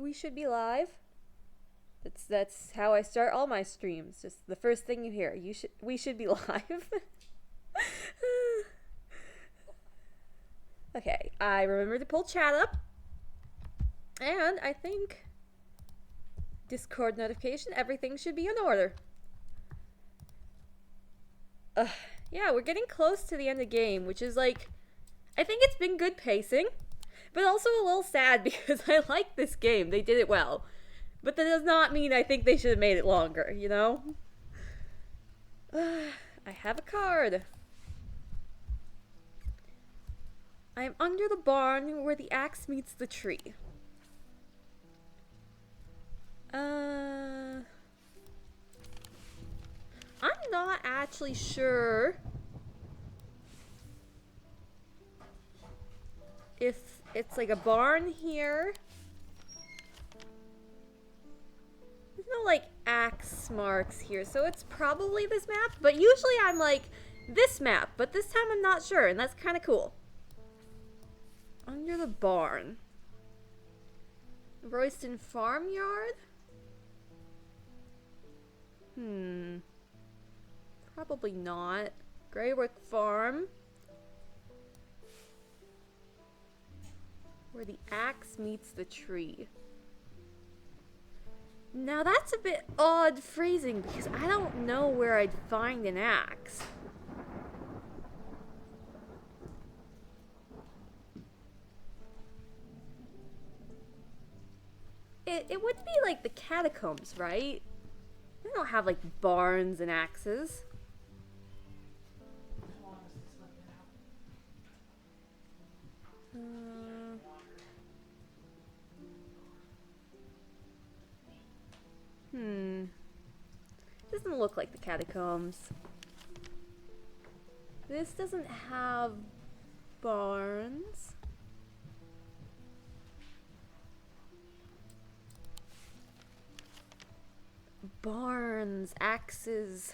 we should be live. That's how I start all my streams. Just the first thing you hear. We should be live. Okay, I remember to pull chat up. And I think Discord notification, everything should be in order. Yeah, we're getting close to the end of the game, which is like, I think it's been good pacing, but also a little sad because I like this game. They did it well. But that does not mean I think they should have made it longer, you know? I have a card. I am under the barn where the axe meets the tree. I'm not actually sure if it's like a barn here. There's no like axe marks here, so it's probably this map, but usually I'm like this map, but this time I'm not sure, and that's kind of cool. Under the barn. Royston Farmyard? Probably not. Greywick Farm. Where the axe meets the tree. Now that's a bit odd phrasing because I don't know where I'd find an axe. It wouldn't be like the catacombs, right? They don't have like barns and axes. Doesn't look like the catacombs. This doesn't have barns. Barns, axes.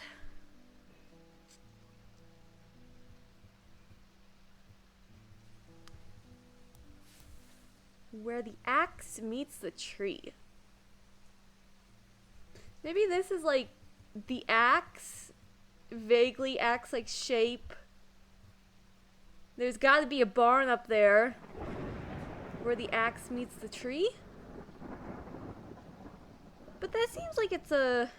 Where the axe meets the tree. Maybe this is like the axe, vaguely axe-like shape. There's got to be a barn up there where the axe meets the tree. But that seems like it's a...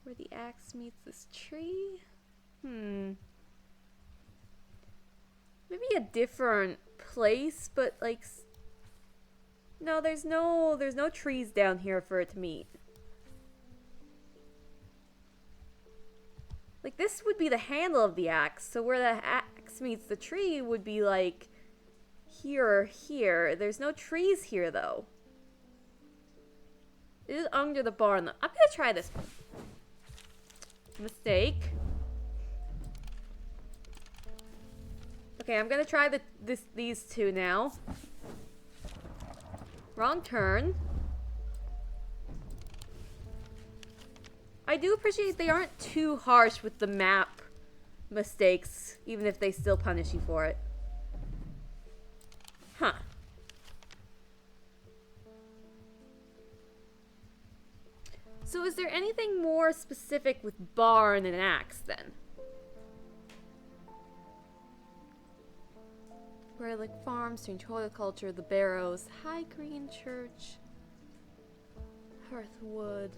Where the axe meets this tree? Maybe a different place, but like... No, there's no trees down here for it to meet. Like, this would be the handle of the axe, so where the axe meets the tree would be like... Here or here. There's no trees here, though. It is under the barn, though. I'm gonna try this one. Mistake. Okay, I'm gonna try these two now. Wrong turn. I do appreciate they aren't too harsh with the map mistakes, even if they still punish you for it. Huh. So is there anything more specific with barn and axe then? Where like farms, strange horticulture, the barrows, High Green Church, Hearthwood.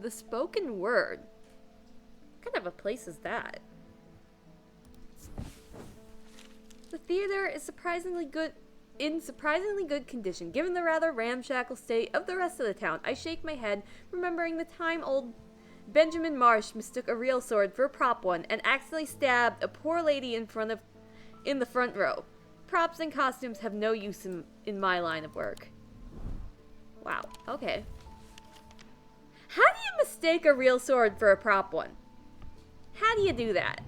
The Spoken Word. What kind of a place is that? The theater is in surprisingly good condition, given the rather ramshackle state of the rest of the town. I shake my head, remembering the time old Benjamin Marsh mistook a real sword for a prop one and accidentally stabbed a poor lady in the front row. Props and costumes have no use in my line of work. Wow, okay. How do you mistake a real sword for a prop one? How do you do that?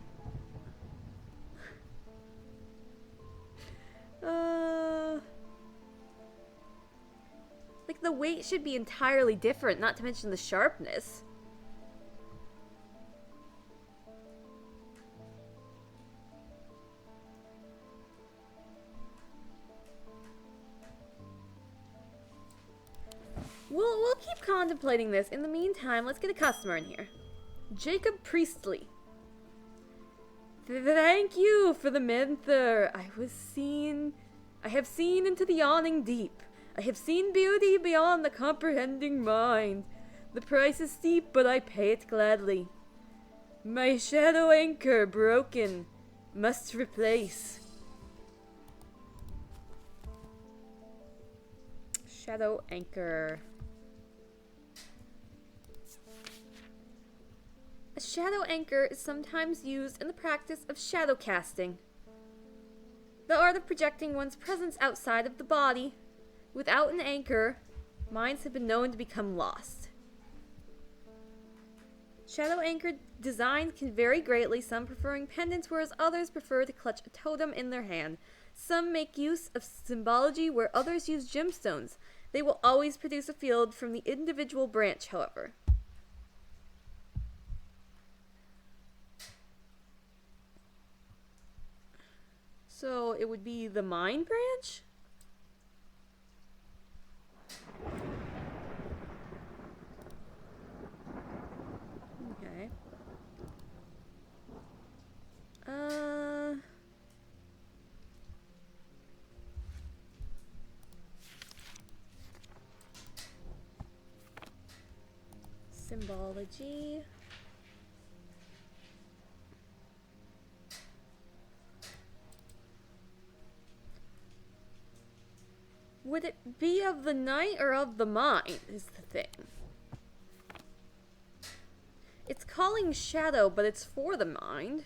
Like, the weight should be entirely different, not to mention the sharpness. contemplating this. In the meantime, let's get a customer in here. Jacob Priestley. Thank you for the menther. I have seen into the yawning deep. I have seen beauty beyond the comprehending mind. The price is steep, but I pay it gladly. My shadow anchor broken. Must replace. Shadow anchor. A shadow anchor is sometimes used in the practice of shadow casting, the art of projecting one's presence outside of the body. Without an anchor, minds have been known to become lost. Shadow anchor designs can vary greatly, some preferring pendants, whereas others prefer to clutch a totem in their hand. Some make use of symbology, where others use gemstones. They will always produce a field from the individual branch, however. So it would be the mine branch? Okay. Symbology. Would it be of the night or of the mind, is the thing. It's calling shadow, but it's for the mind.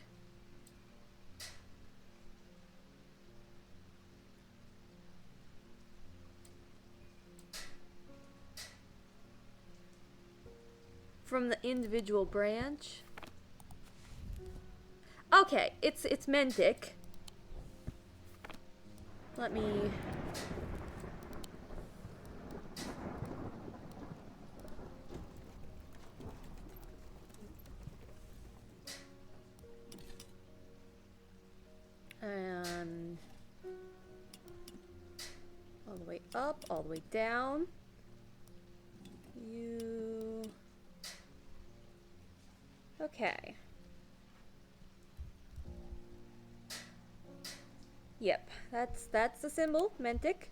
From the individual branch. Okay, it's Mentic. Let me... And all the way up, all the way down. You... Okay. Yep, that's the symbol, Mentic.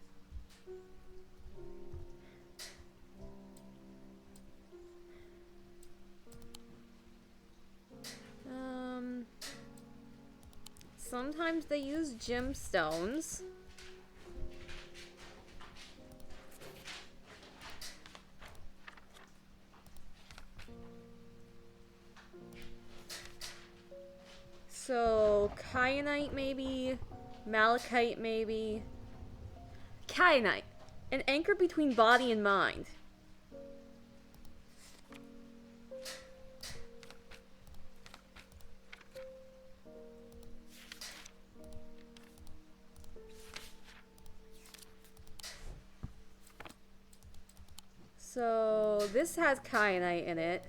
Sometimes they use gemstones. So, kyanite maybe, malachite maybe. Kyanite, an anchor between body and mind. So, this has kyanite in it.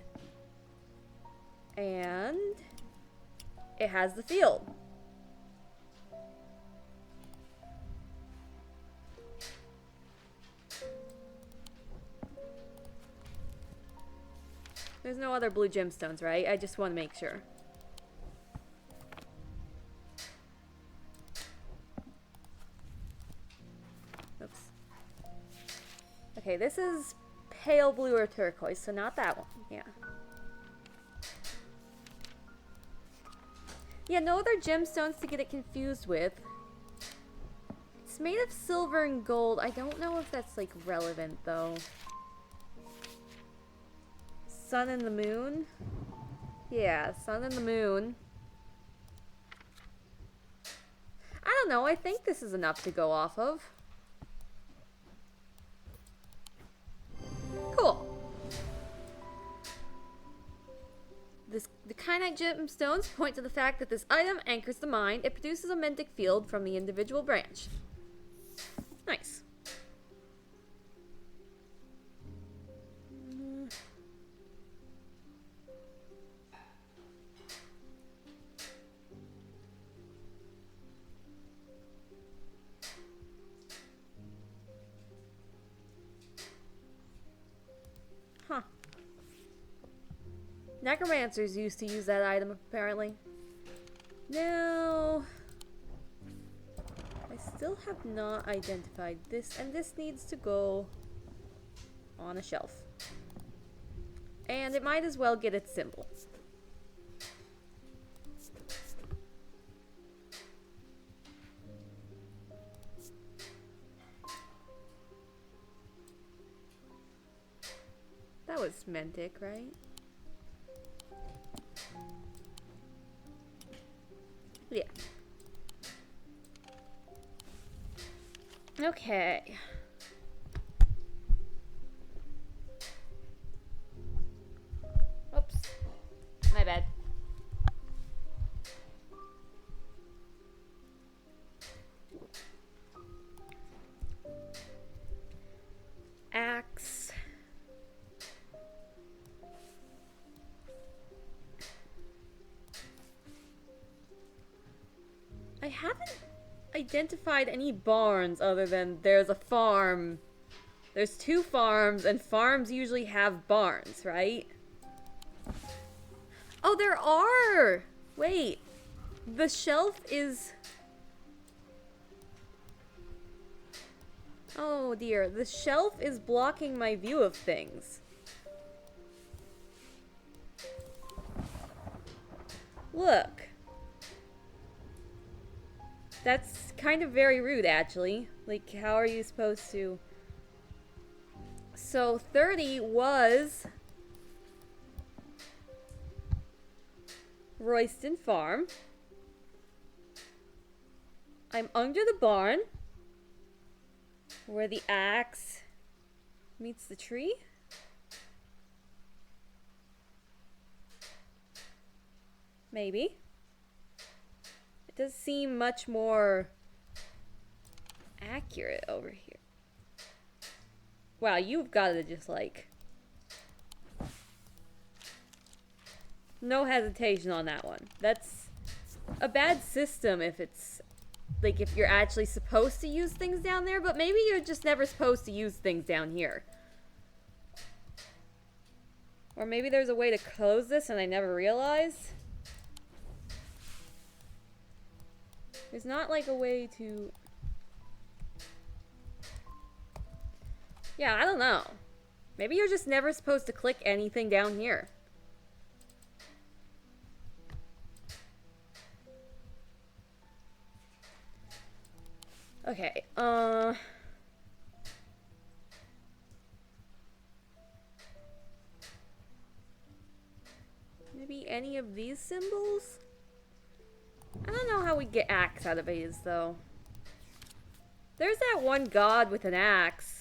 And it has the field. There's no other blue gemstones, right? I just want to make sure. Oops. Okay, this is pale blue or turquoise, so not that one. Yeah. Yeah, no other gemstones to get it confused with. It's made of silver and gold. I don't know if that's, like, relevant, though. Sun and the moon? Yeah, sun and the moon. I don't know, I think this is enough to go off of. Cool. The kyanite gemstones point to the fact that this item anchors the mind. It produces a mentic field from the individual branch. Nice. Necromancers used to use that item, apparently. Now, I still have not identified this, and this needs to go on a shelf. And it might as well get its symbol. That was Mentic, right? Yeah. Okay. Oops. My bad. Axe. I haven't identified any barns other than there's a farm. There's 2 farms, and farms usually have barns, right? Oh, there are! Wait. The shelf is... Oh dear, the shelf is blocking my view of things. Look. That's kind of very rude, actually. Like, how are you supposed to... So, 30 was... Royston Farm. I'm under the barn. Where the axe meets the tree. Maybe. It does seem much more accurate over here. Wow, you've got to just like... No hesitation on that one. That's a bad system if it's... Like, if you're actually supposed to use things down there, but maybe you're just never supposed to use things down here. Or maybe there's a way to close this and I never realized. There's not, like, a way to... Yeah, I don't know. Maybe you're just never supposed to click anything down here. Okay, maybe any of these symbols? I don't know how we get axe out of these, though. There's that one god with an axe.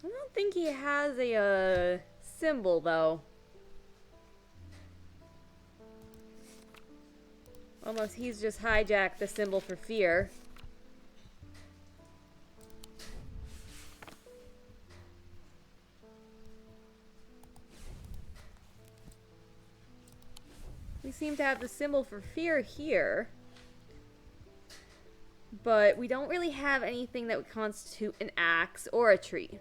I don't think he has a symbol, though. Almost he's just hijacked the symbol for fear. We seem to have the symbol for fear here. But we don't really have anything that would constitute an axe or a tree.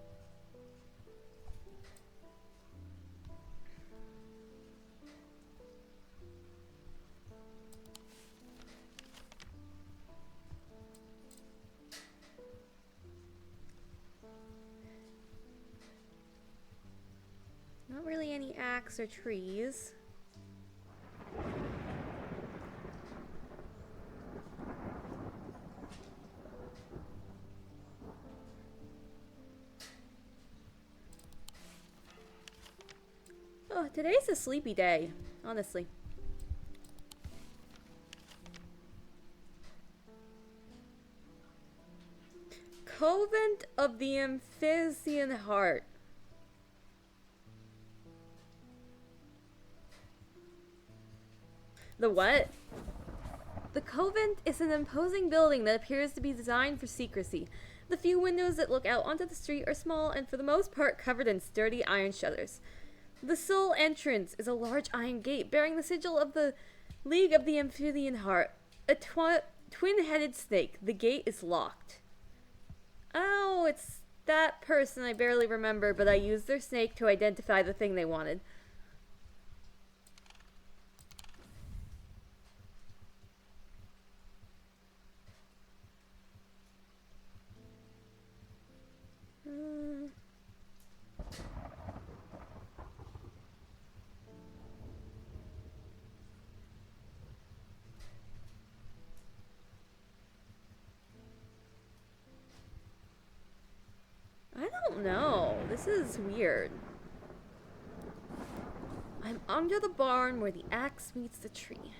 Not really any axe or trees. Oh, today's a sleepy day, honestly. Convent of the Amphibian Heart. The what? The convent is an imposing building that appears to be designed for secrecy. The few windows that look out onto the street are small and for the most part covered in sturdy iron shutters. The sole entrance is a large iron gate bearing the sigil of the League of the Amphibian Heart, a twin-headed snake. The gate is locked. Oh, it's that person I barely remember, but I used their snake to identify the thing they wanted. I don't know. This is weird. I'm under the barn where the axe meets the tree.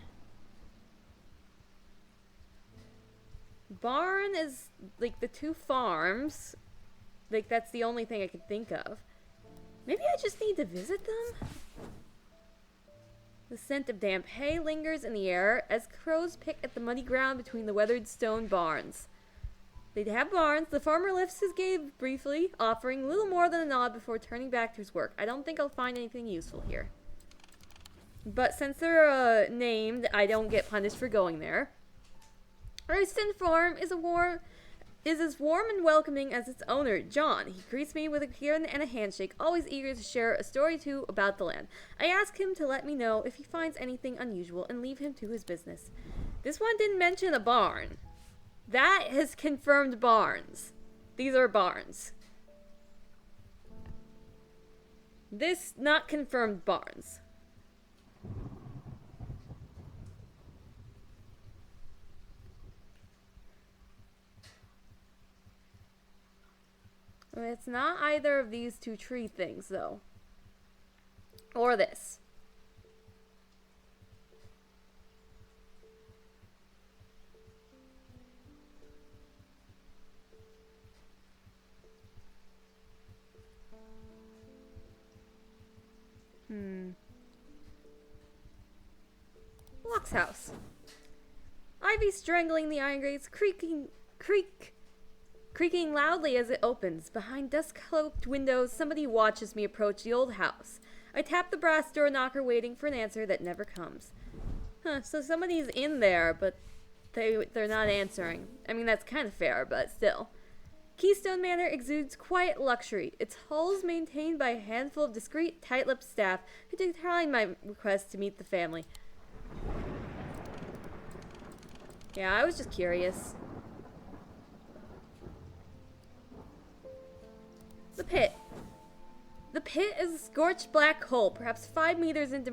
Barn is like the two farms. Like that's the only thing I can think of. Maybe I just need to visit them? The scent of damp hay lingers in the air as crows pick at the muddy ground between the weathered stone barns. They have barns. The farmer lifts his gaze briefly, offering little more than a nod before turning back to his work. I don't think I'll find anything useful here. But since they're named, I don't get punished for going there. Royston Farm is as warm and welcoming as its owner, John. He greets me with a grin and a handshake, always eager to share a story or two about the land. I ask him to let me know if he finds anything unusual and leave him to his business. This one didn't mention a barn. That has confirmed barns. These are barns. This not confirmed barns. It's not either of these two tree things, though. Or this. Locke's house. Ivy strangling the iron grates, creaking loudly as it opens. Behind dust-cloaked windows, somebody watches me approach the old house. I tap the brass door knocker, waiting for an answer that never comes. So somebody's in there, but they're not answering. I mean, that's kind of fair, but still. Keystone Manor exudes quiet luxury. Its halls maintained by a handful of discreet, tight-lipped staff who decline my request to meet the family. Yeah, I was just curious. The pit. The pit is a scorched black hole, perhaps 5 meters in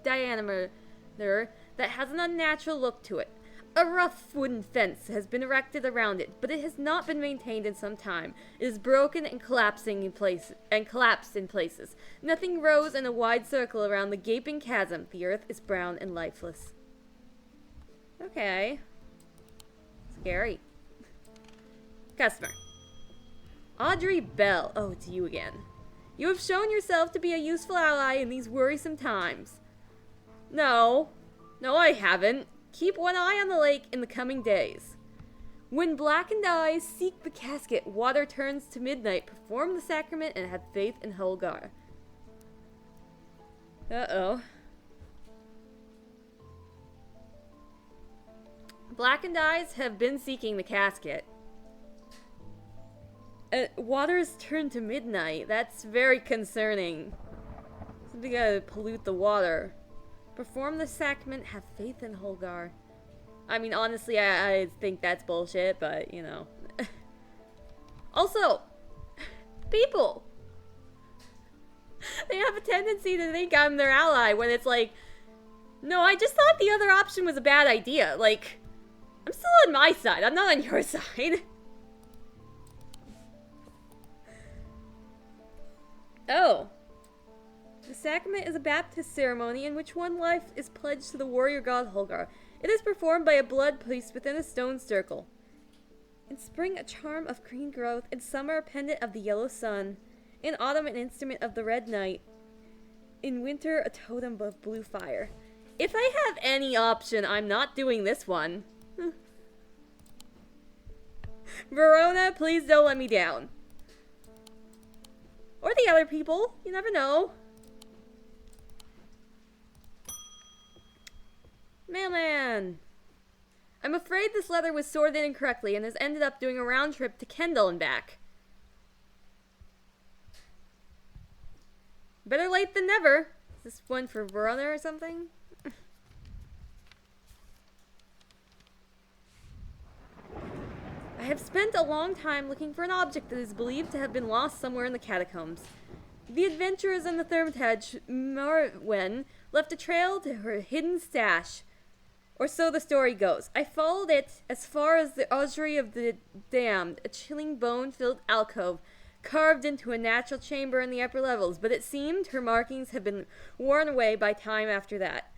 diameter, that has an unnatural look to it. A rough wooden fence has been erected around it, but it has not been maintained in some time. It is broken and collapsed in places. Nothing rose in a wide circle around the gaping chasm. The earth is brown and lifeless. Okay. Scary. Customer. Audrey Bell. Oh, it's you again. You have shown yourself to be a useful ally in these worrisome times. No. No, I haven't. Keep one eye on the lake in the coming days. When blackened eyes seek the casket, water turns to midnight. Perform the sacrament and have faith in Holgar. Uh-oh. Blackened eyes have been seeking the casket. Waters turn to midnight. That's very concerning. Something gotta pollute the water. Perform the sacrament, have faith in Holgar. I mean, honestly, I think that's bullshit, but, you know. Also, people! They have a tendency to think I'm their ally when it's like, no, I just thought the other option was a bad idea. Like, I'm still on my side. I'm not on your side. Oh. The sacrament is a baptist ceremony in which one life is pledged to the warrior god Holgar. It is performed by a blood priest within a stone circle. In spring, a charm of green growth. In summer, a pendant of the yellow sun. In autumn, an instrument of the red night. In winter, a totem of blue fire. If I have any option, I'm not doing this one. Verona, please don't let me down. Or the other people. You never know. Mailman. I'm afraid this letter was sorted incorrectly and has ended up doing a round trip to Kendall and back. Better late than never. Is this one for Verona or something? I have spent a long time looking for an object that is believed to have been lost somewhere in the catacombs. The adventurers in the Hermitage Marwen left a trail to her hidden stash. Or so the story goes. I followed it as far as the Ossuary of the Damned, a chilling bone-filled alcove carved into a natural chamber in the upper levels, but it seemed her markings have been worn away by time after that.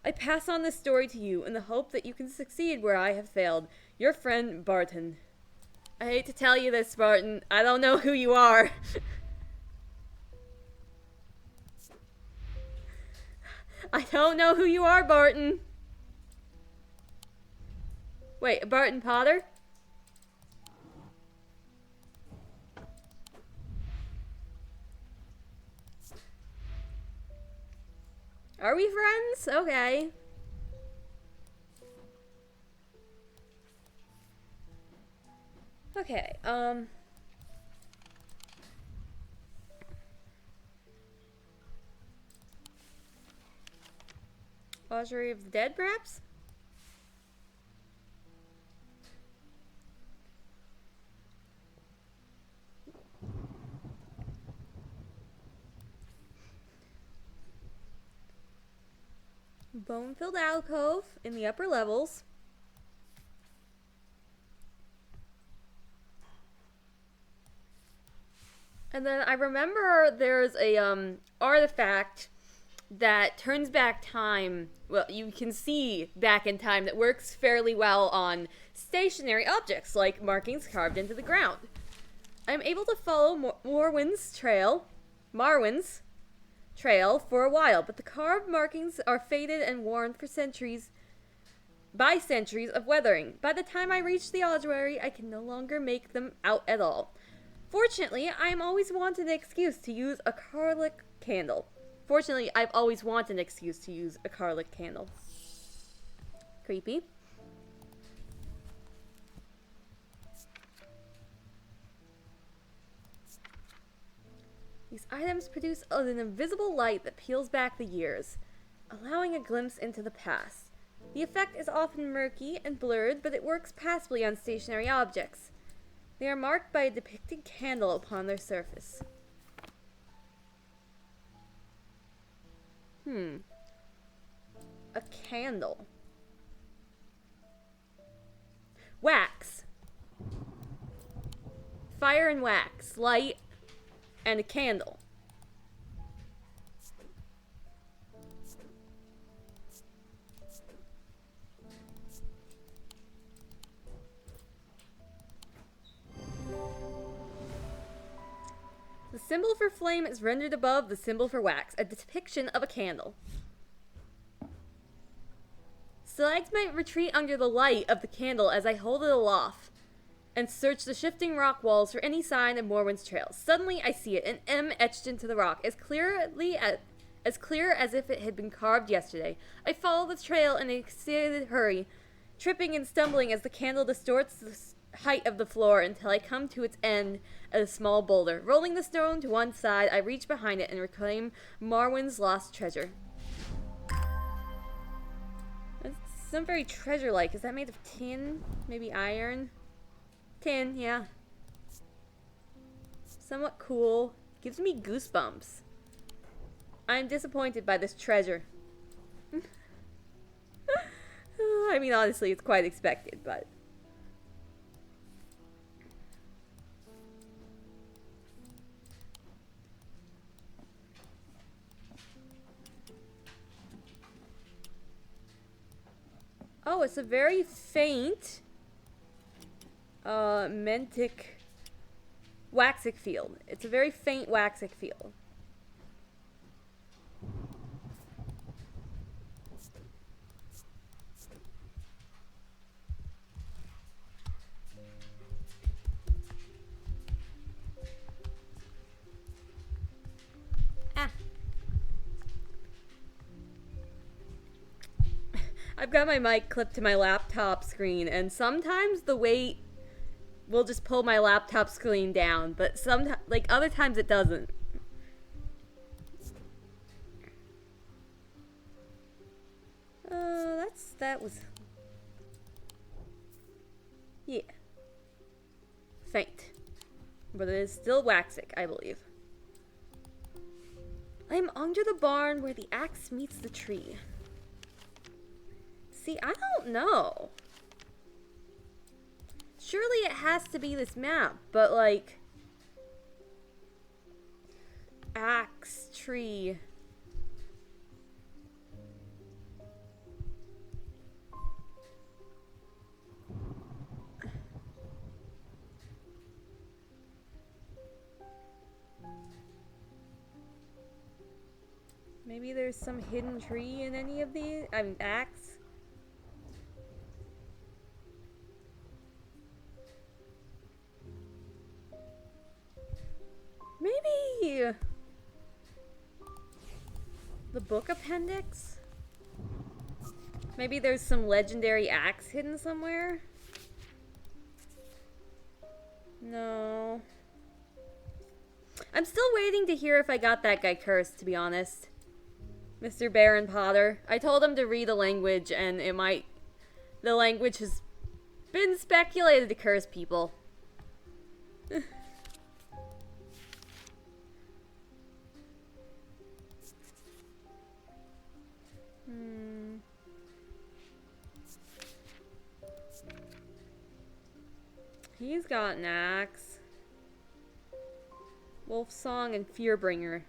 I pass on this story to you in the hope that you can succeed where I have failed. Your friend, Barton. I hate to tell you this, Barton. I don't know who you are. I don't know who you are, Barton. Wait, Barton Potter? Are we friends? Okay. Okay, Ossuary of the Dead, perhaps? Bone-filled alcove in the upper levels. And then I remember there's a artifact that turns back time. Well, you can see back in time that works fairly well on stationary objects like markings carved into the ground. I'm able to follow Marwin's trail for a while, but the carved markings are faded and worn for centuries of weathering. By the time I reach the ossuary, I can no longer make them out at all. Fortunately, I've always wanted an excuse to use a Carlick candle. Creepy. These items produce an invisible light that peels back the years, allowing a glimpse into the past. The effect is often murky and blurred, but it works passably on stationary objects. They are marked by a depicted candle upon their surface. A candle. Wax. Fire and wax. Light and a candle. The symbol for flame is rendered above the symbol for wax, a depiction of a candle. Stalagmite retreat under the light of the candle as I hold it aloft and search the shifting rock walls for any sign of Morwen's trail. Suddenly I see it, an M etched into the rock, as clear as if it had been carved yesterday. I follow the trail in an excited hurry, tripping and stumbling as the candle distorts the height of the floor until I come to its end at a small boulder. Rolling the stone to one side, I reach behind it and reclaim Marwen's lost treasure. It's not very treasure-like. Is that made of tin? Maybe iron? Tin, yeah. Somewhat cool. Gives me goosebumps. I'm disappointed by this treasure. I mean, honestly, it's quite expected, but... Oh, it's a very faint Mentic waxic field. It's a very faint waxic field. I've got my mic clipped to my laptop screen, and sometimes the weight will just pull my laptop screen down, but sometimes, like, other times it doesn't. That was... Yeah. Faint. But it is still Waxic, I believe. I am under the barn where the axe meets the tree. See, I don't know. Surely it has to be this map, but like... Axe, tree... Maybe there's some hidden tree in any of these? I mean, axe? Maybe... The book appendix? Maybe there's some legendary axe hidden somewhere? No. I'm still waiting to hear if I got that guy cursed, to be honest. Mr. Baron Potter. I told him to read the language, and it might... The language has been speculated to curse people. He's got an axe. Wolf Song and Fearbringer.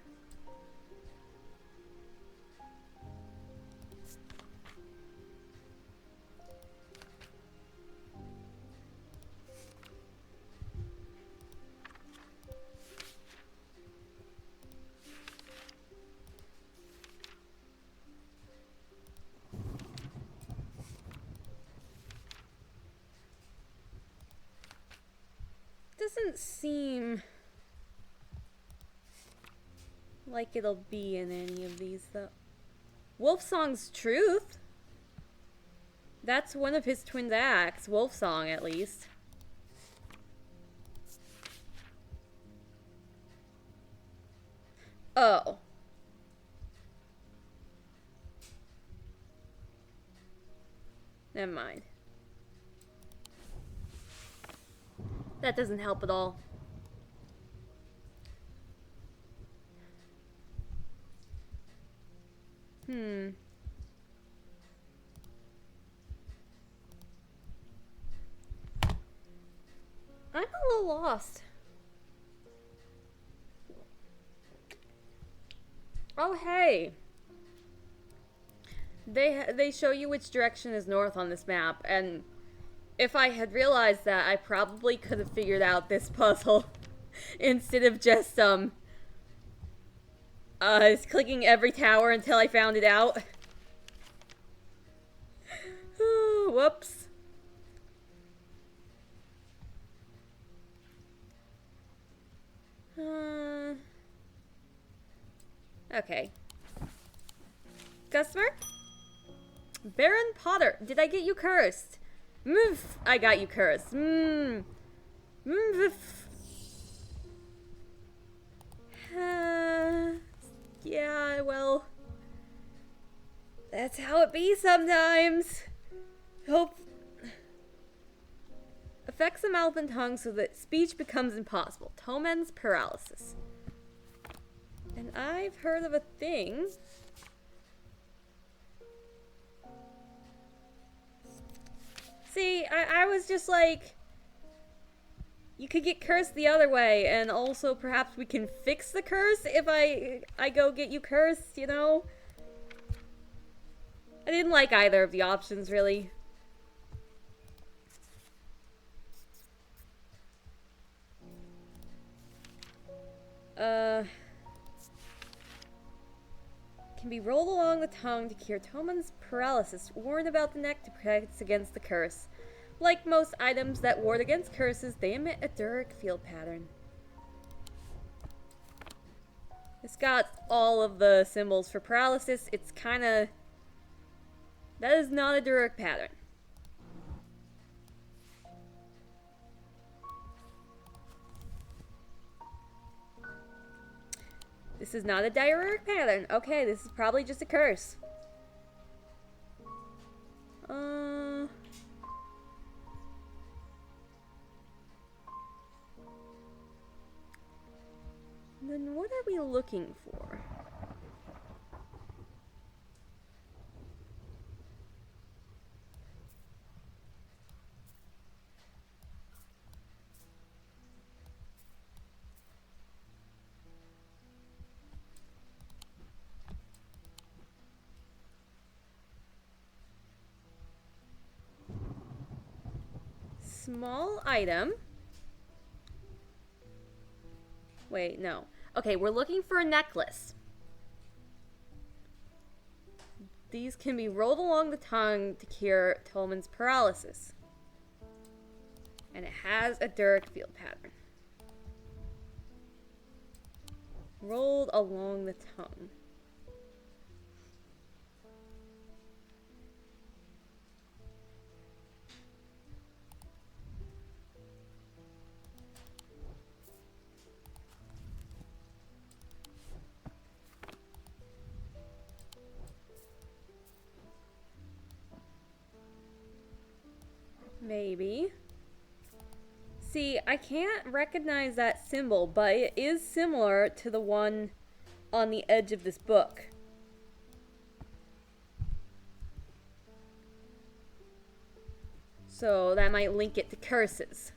Doesn't seem like it'll be in any of these, though. Wolfsong's Truth? That's one of his twin acts. Wolfsong, at least. Oh. Never mind. That doesn't help at all. I'm a little lost. Oh, hey. They show you which direction is north on this map, and if I had realized that, I probably could have figured out this puzzle instead of just clicking every tower until I found it out. Whoops. Okay. Customer? Baron Potter, did I get you cursed? I got you cursed. Yeah, well, that's how it be sometimes. Hope affects the mouth and tongue so that speech becomes impossible. Tomen's paralysis. And I've heard of a thing. See, I was just like, you could get cursed the other way, and also perhaps we can fix the curse if I go get you cursed, you know? I didn't like either of the options, really. Can be rolled along the tongue to cure Tomen's paralysis, worn about the neck to protect against the curse. Like most items that ward against curses, they emit a Duric field pattern. It's got all of the symbols for paralysis. It's kind of That is not a direct pattern. This is not a direct pattern. Okay, this is probably just a curse. Then what are we looking for? Small item. Wait, no. Okay, we're looking for a necklace. These can be rolled along the tongue to cure Tolman's paralysis. And it has a direct field pattern. Rolled along the tongue. Maybe. See, I can't recognize that symbol, but it is similar to the one on the edge of this book. So that might link it to curses.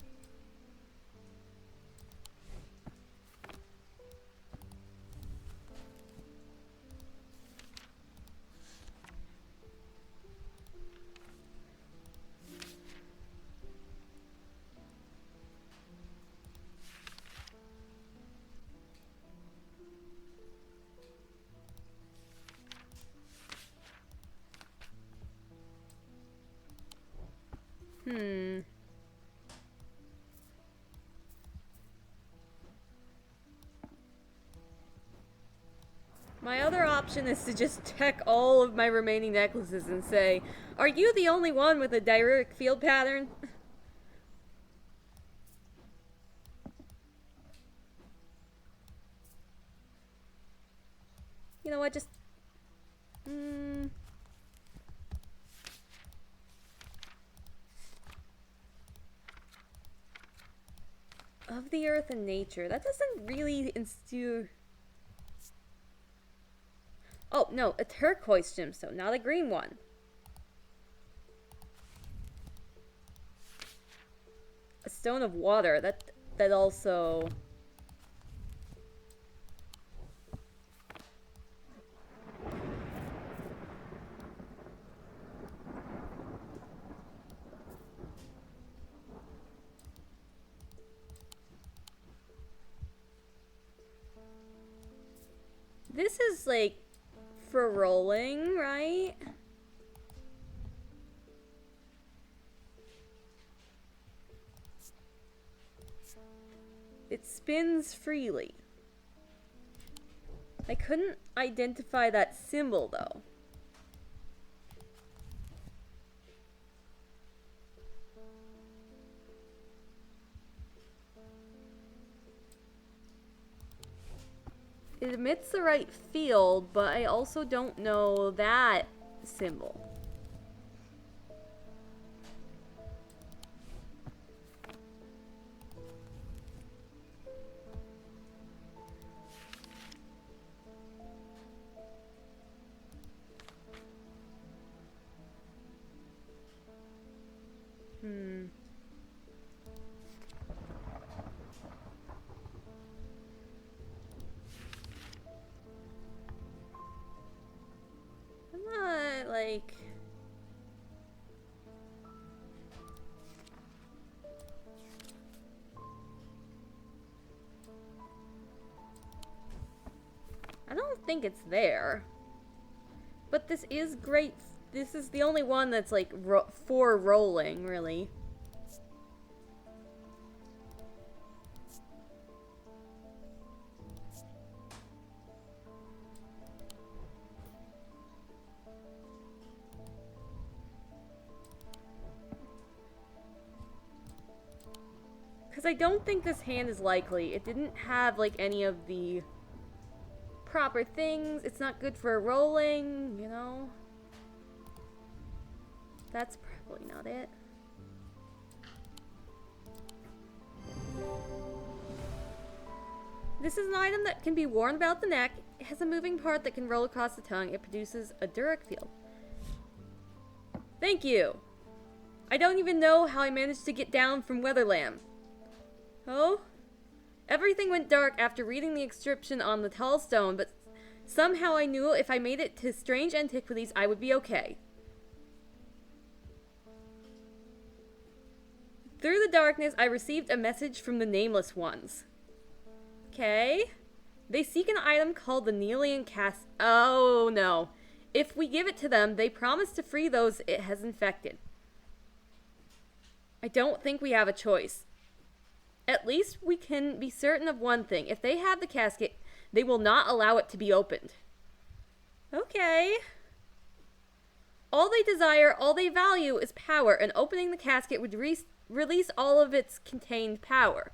My other option is to just check all of my remaining necklaces and say, are you the only one with a direct field pattern? You know what, just... Of the earth and nature. That doesn't really instill... Oh, no, a turquoise gemstone, not a green one. A stone of water, that also... This is like for rolling, right? It spins freely. I couldn't identify that symbol though. It emits the right field, but I also don't know that symbol. I'm not, like... I don't think it's there. But this is great. This is the only one that's like for rolling, really. Because I don't think this hand is likely. It didn't have, like, any of the proper things. It's not good for rolling, you know? That's probably not it. This is an item that can be worn about the neck. It has a moving part that can roll across the tongue. It produces a Durek field. Thank you. I don't even know how I managed to get down from Weatherlam. Oh? Everything went dark after reading the inscription on the tall stone, but somehow I knew if I made it to strange antiquities, I would be okay. Through the darkness, I received a message from the Nameless Ones. Okay. They seek an item called the Neelian Cast. Oh, no. If we give it to them, they promise to free those it has infected. I don't think we have a choice. At least we can be certain of one thing. If they have the casket, they will not allow it to be opened. Okay. All they desire, all they value is power, and opening the casket would release all of its contained power.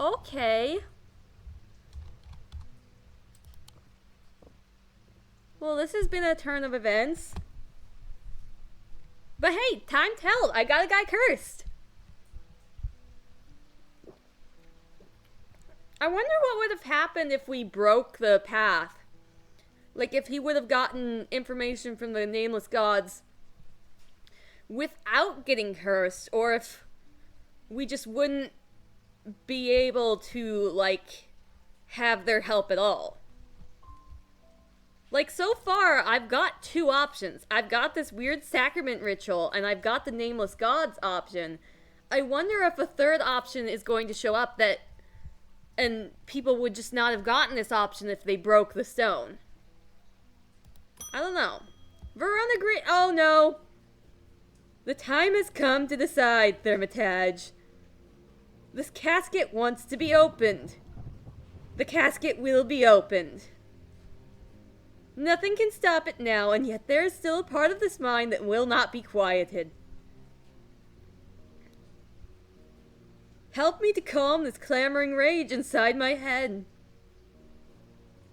Okay. Well, this has been a turn of events. But hey, time telled. I got a guy cursed. I wonder what would have happened if we broke the path. Like, if he would have gotten information from the Nameless Gods without getting cursed, or if we just wouldn't be able to, like, have their help at all. Like, so far, I've got two options. I've got this weird sacrament ritual, and I've got the Nameless Gods option. I wonder if a third option is going to show up and people would just not have gotten this option if they broke the stone. I don't know. Verona Green. Oh, no. The time has come to decide, Thermitage. This casket wants to be opened. The casket will be opened. Nothing can stop it now, and yet there is still a part of this mind that will not be quieted. Help me to calm this clamoring rage inside my head.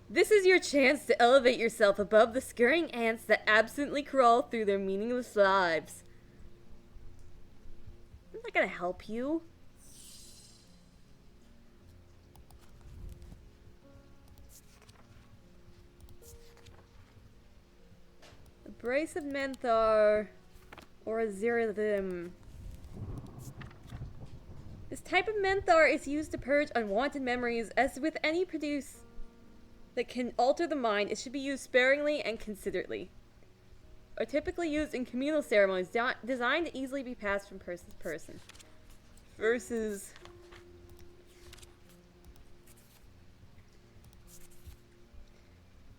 This is your chance to elevate yourself above the scurrying ants that absently crawl through their meaningless lives. I'm not gonna help you. Brace of Menthar, or a Ziralim. This type of Menthar is used to purge unwanted memories. As with any produce that can alter the mind, it should be used sparingly and considerately. Are typically used in communal ceremonies, designed to easily be passed from person to person. Versus...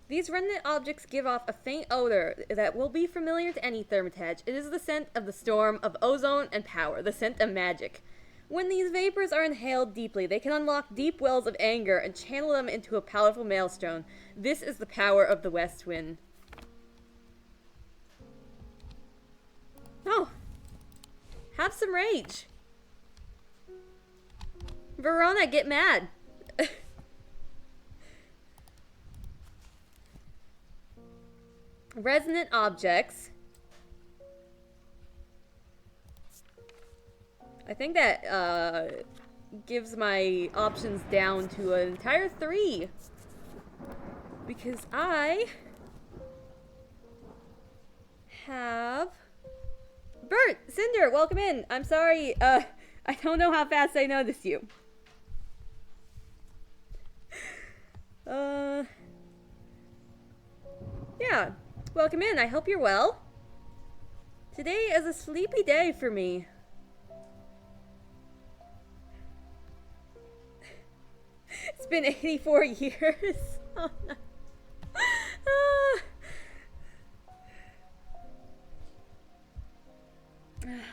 These remnant objects give off a faint odor that will be familiar to any Thermitage. It is the scent of the storm, of ozone and power, the scent of magic. When these vapors are inhaled deeply, they can unlock deep wells of anger and channel them into a powerful maelstrom. This is the power of the West Wind. Oh. Have some rage. Verona, get mad. Resonant objects. I think that gives my options down to an entire 3. Because I have... Bert! Cinder, welcome in! I'm sorry, I don't know how fast I noticed you. Yeah. Welcome in. I hope you're well. Today is a sleepy day for me. It's been 84 years. Oh, no.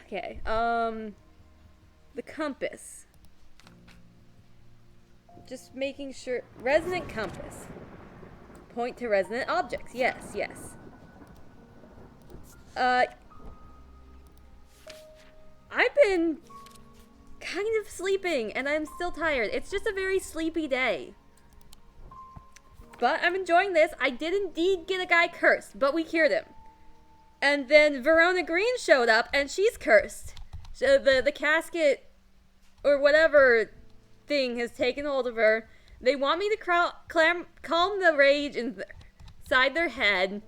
Okay. The compass. Just making sure. Resonant compass. Point to resonant objects. Yes, yes. I've been kind of sleeping, and I'm still tired. It's just a very sleepy day. But I'm enjoying this. I did indeed get a guy cursed, but we cured him. And then Verona Green showed up, and she's cursed. So the casket, or whatever thing, has taken hold of her. They want me to calm the rage inside their head.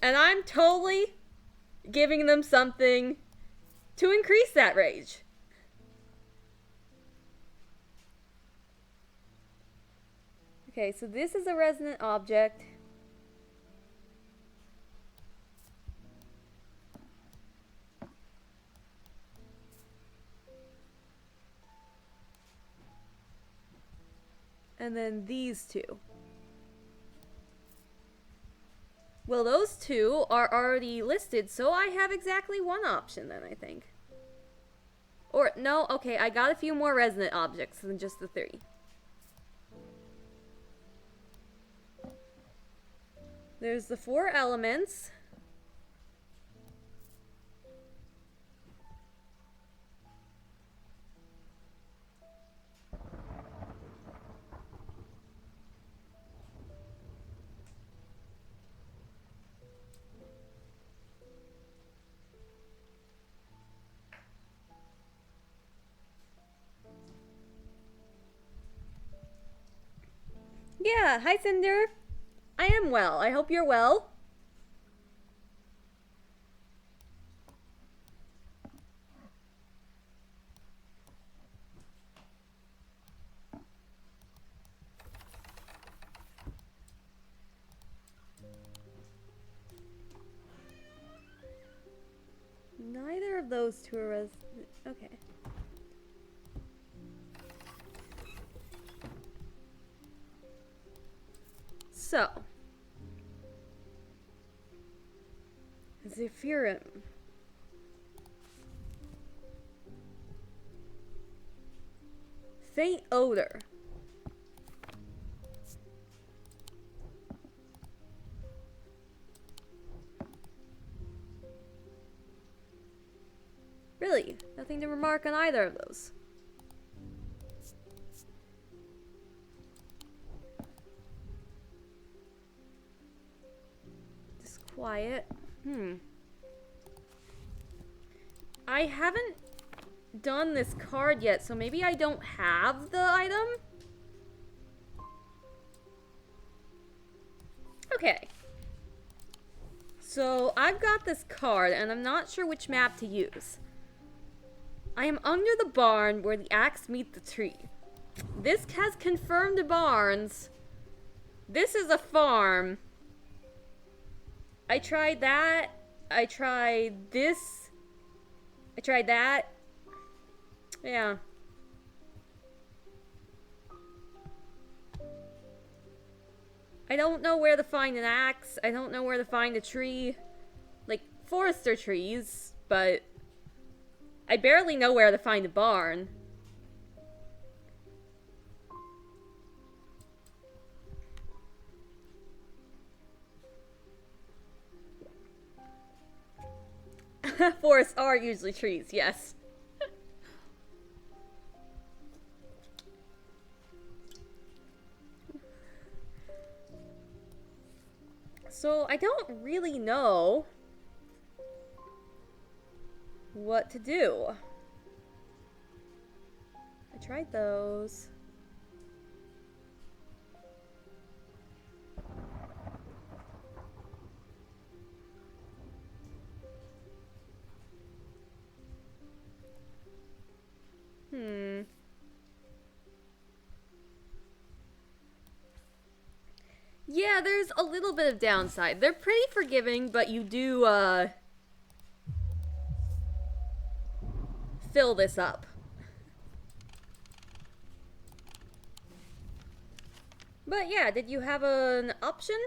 And I'm totally giving them something to increase that rage. Okay, so this is a resonant object. And then these two. Well, those two are already listed, so I have exactly one option then, I think. Or, no, okay, I got a few more resonant objects than just the 3. There's the 4 elements. Yeah, hi Cinder. I am well. I hope you're well. Neither of those two are okay. So, Zephyrum. Faint odor. Really, nothing to remark on either of those. Disquiet. I haven't done this card yet, so maybe I don't have the item? Okay. So, I've got this card, and I'm not sure which map to use. I am under the barn where the axe meet the tree. This has confirmed barns. This is a farm. I tried that. I tried this. I tried that. Yeah. I don't know where to find an axe. I don't know where to find a tree. Like, forests are trees, but I barely know where to find a barn. Forests are usually trees, yes. So, I don't really know what to do. I tried those. Yeah, there's a little bit of downside. They're pretty forgiving, but you do, fill this up. But yeah, did you have an option?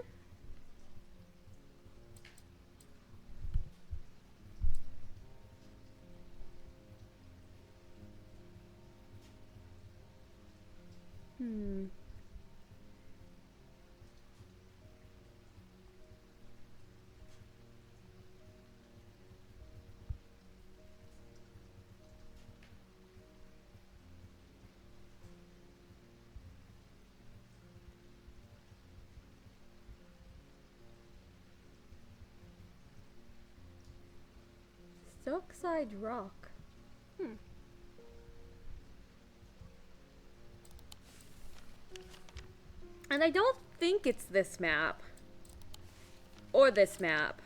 Hillside Rock. And I don't think it's this map. Or this map.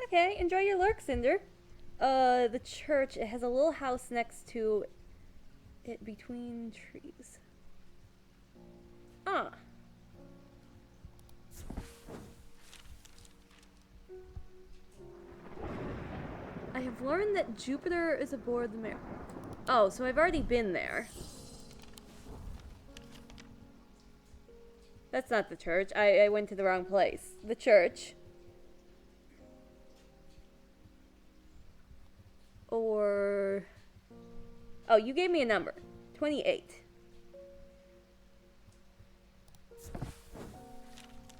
Okay, enjoy your lurk, Cinder. The church, it has a little house next to it between trees. Ah. I have learned that Jupiter is aboard the Mar. Oh, so I've already been there. That's not the church. I went to the wrong place. The church. Or... Oh, you gave me a number. 28.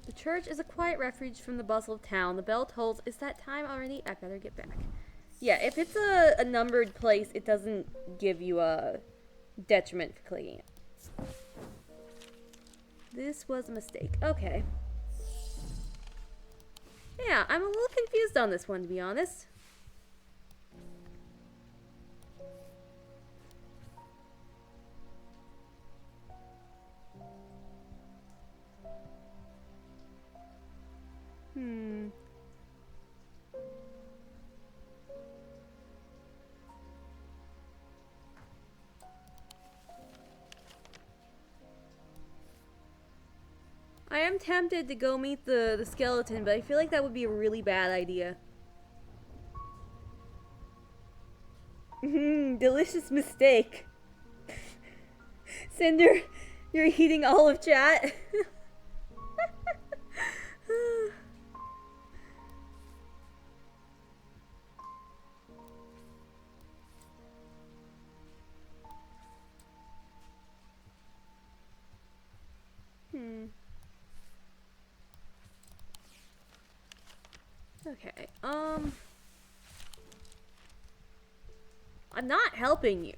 The church is a quiet refuge from the bustle of town. The bell tolls. Is that time already? I better get back. Yeah, if it's a numbered place, it doesn't give you a detriment for clicking it. This was a mistake. Okay. Yeah, I'm a little confused on this one, to be honest. I am tempted to go meet the skeleton, but I feel like that would be a really bad idea. Delicious mistake. Cinder, you're eating all of chat. Okay, I'm not helping you.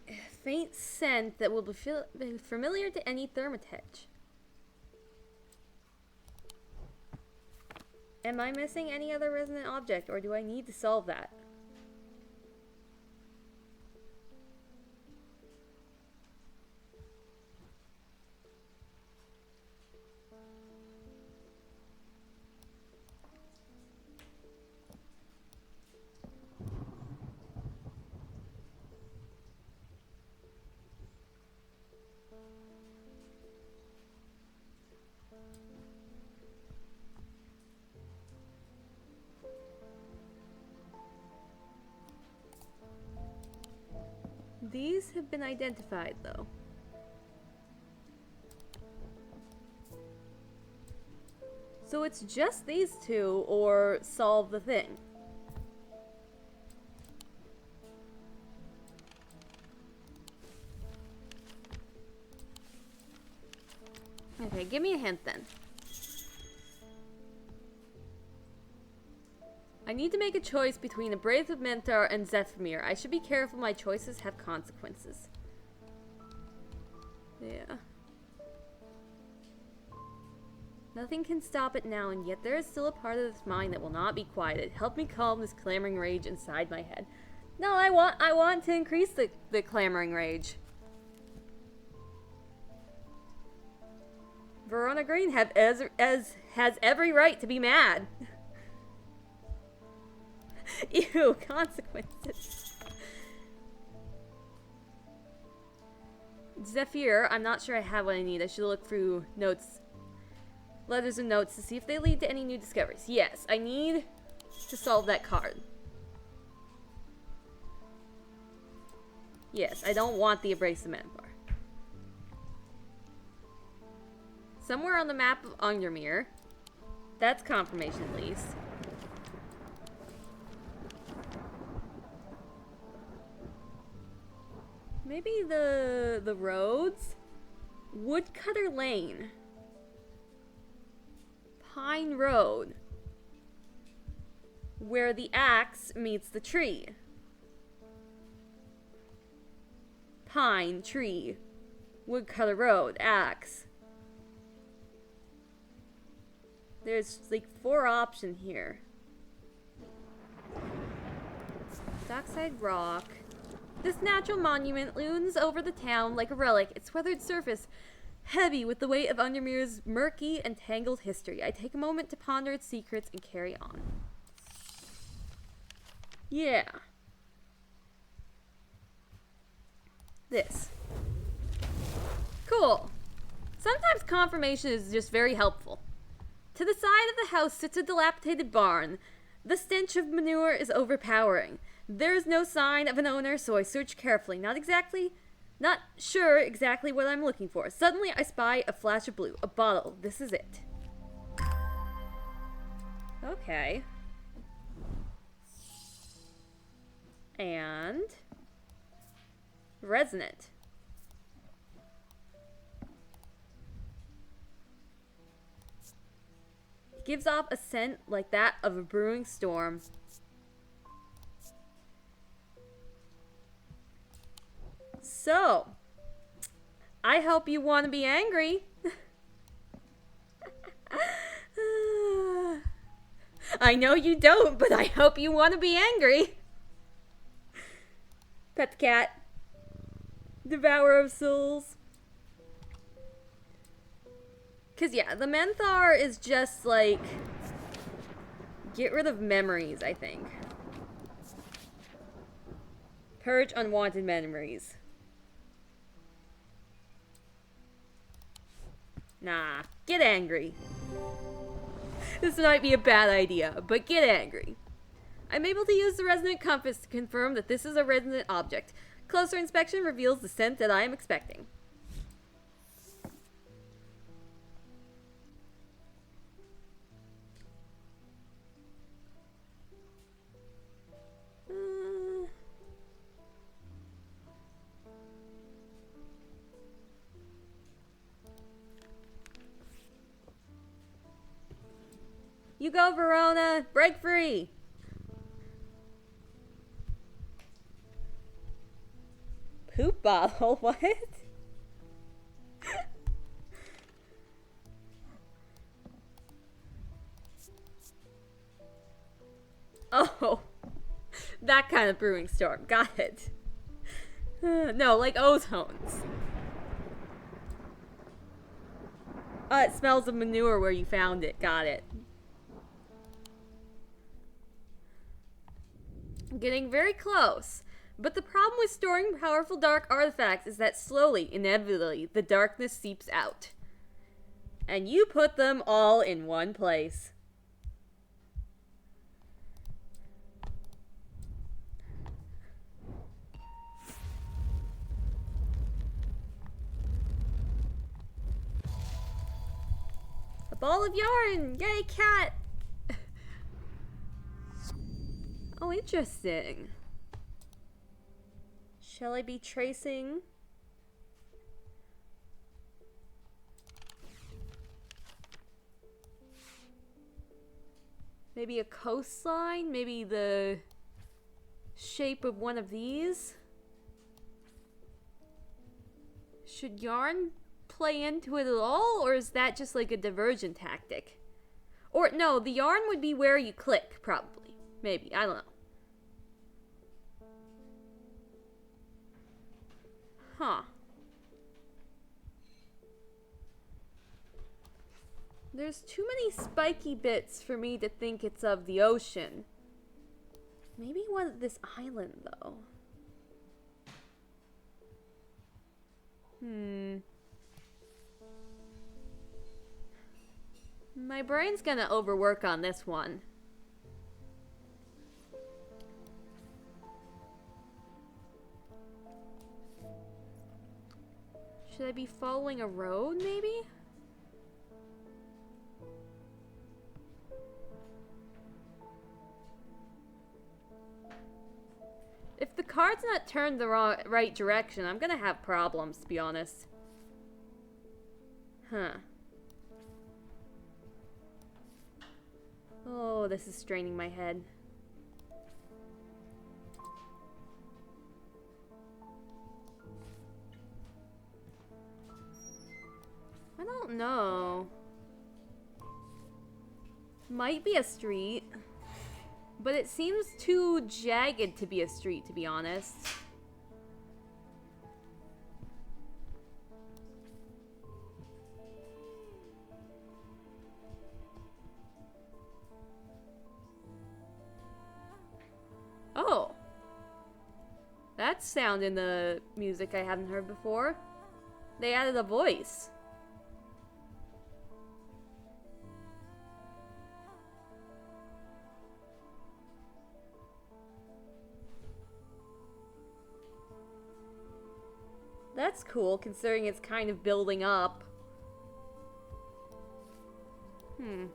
A faint scent that will be familiar to any thermitech. Am I missing any other resonant object, or do I need to solve that? These have been identified, though. So it's just these two, or solve the thing. Okay, give me a hint then. I need to make a choice between a Brave of Menthar and Zephymir. I should be careful, my choices have consequences. Yeah. Nothing can stop it now, and yet there is still a part of this mind that will not be quieted. Help me calm this clamoring rage inside my head. No, I want to increase the clamoring rage. Verona Green has every right to be mad. Ew, consequences. Zephyr, I'm not sure I have what I need. I should look through notes, letters and notes to see if they lead to any new discoveries. Yes, I need to solve that card. Yes, I don't want the Abrasive Manbar. Somewhere on the map of Undermere. That's confirmation at least. Maybe the roads? Woodcutter Lane. Pine Road. Where the axe meets the tree. Pine, tree. Woodcutter Road, axe. There's like 4 options here. Dockside Rock. This natural monument looms over the town like a relic, its weathered surface heavy with the weight of Undermere's murky and tangled history. I take a moment to ponder its secrets and carry on. Yeah. This. Cool. Sometimes confirmation is just very helpful. To the side of the house sits a dilapidated barn. The stench of manure is overpowering. There is no sign of an owner, so I search carefully. Not sure exactly what I'm looking for. Suddenly, I spy a flash of blue. A bottle. This is it. Okay. And... resonant. It gives off a scent like that of a brewing storm. So, I hope you want to be angry. I know you don't, but I hope you want to be angry. Pet the cat. Devourer of souls. Because, yeah, the Menthar is just like... get rid of memories, I think. Purge unwanted memories. Nah, get angry. This might be a bad idea, but get angry. I'm able to use the resonant compass to confirm that this is a resonant object. Closer inspection reveals the scent that I am expecting. You go, Verona! Break free! Poop bottle? What? Oh. That kind of brewing storm. Got it. No, like ozones. It smells of manure where you found it. Got it. Getting very close. But the problem with storing powerful dark artifacts is that slowly, inevitably, the darkness seeps out. And you put them all in one place. A ball of yarn! Yay, cat! Oh, interesting. Shall I be tracing? Maybe a coastline? Maybe the shape of one of these? Should yarn play into it at all? Or is that just like a diversion tactic? Or no, the yarn would be where you click, probably. Maybe, I don't know. Huh. There's too many spiky bits for me to think it's of the ocean. Maybe one of this island, though. My brain's gonna overwork on this one. Should I be following a road, maybe? If the card's not turned the right direction, I'm gonna have problems, to be honest. Huh. Oh, this is straining my head. I don't know. Might be a street. But it seems too jagged to be a street, to be honest. Oh. That's sound in the music I haven't heard before. They added a voice. That's cool, considering it's kind of building up. I'm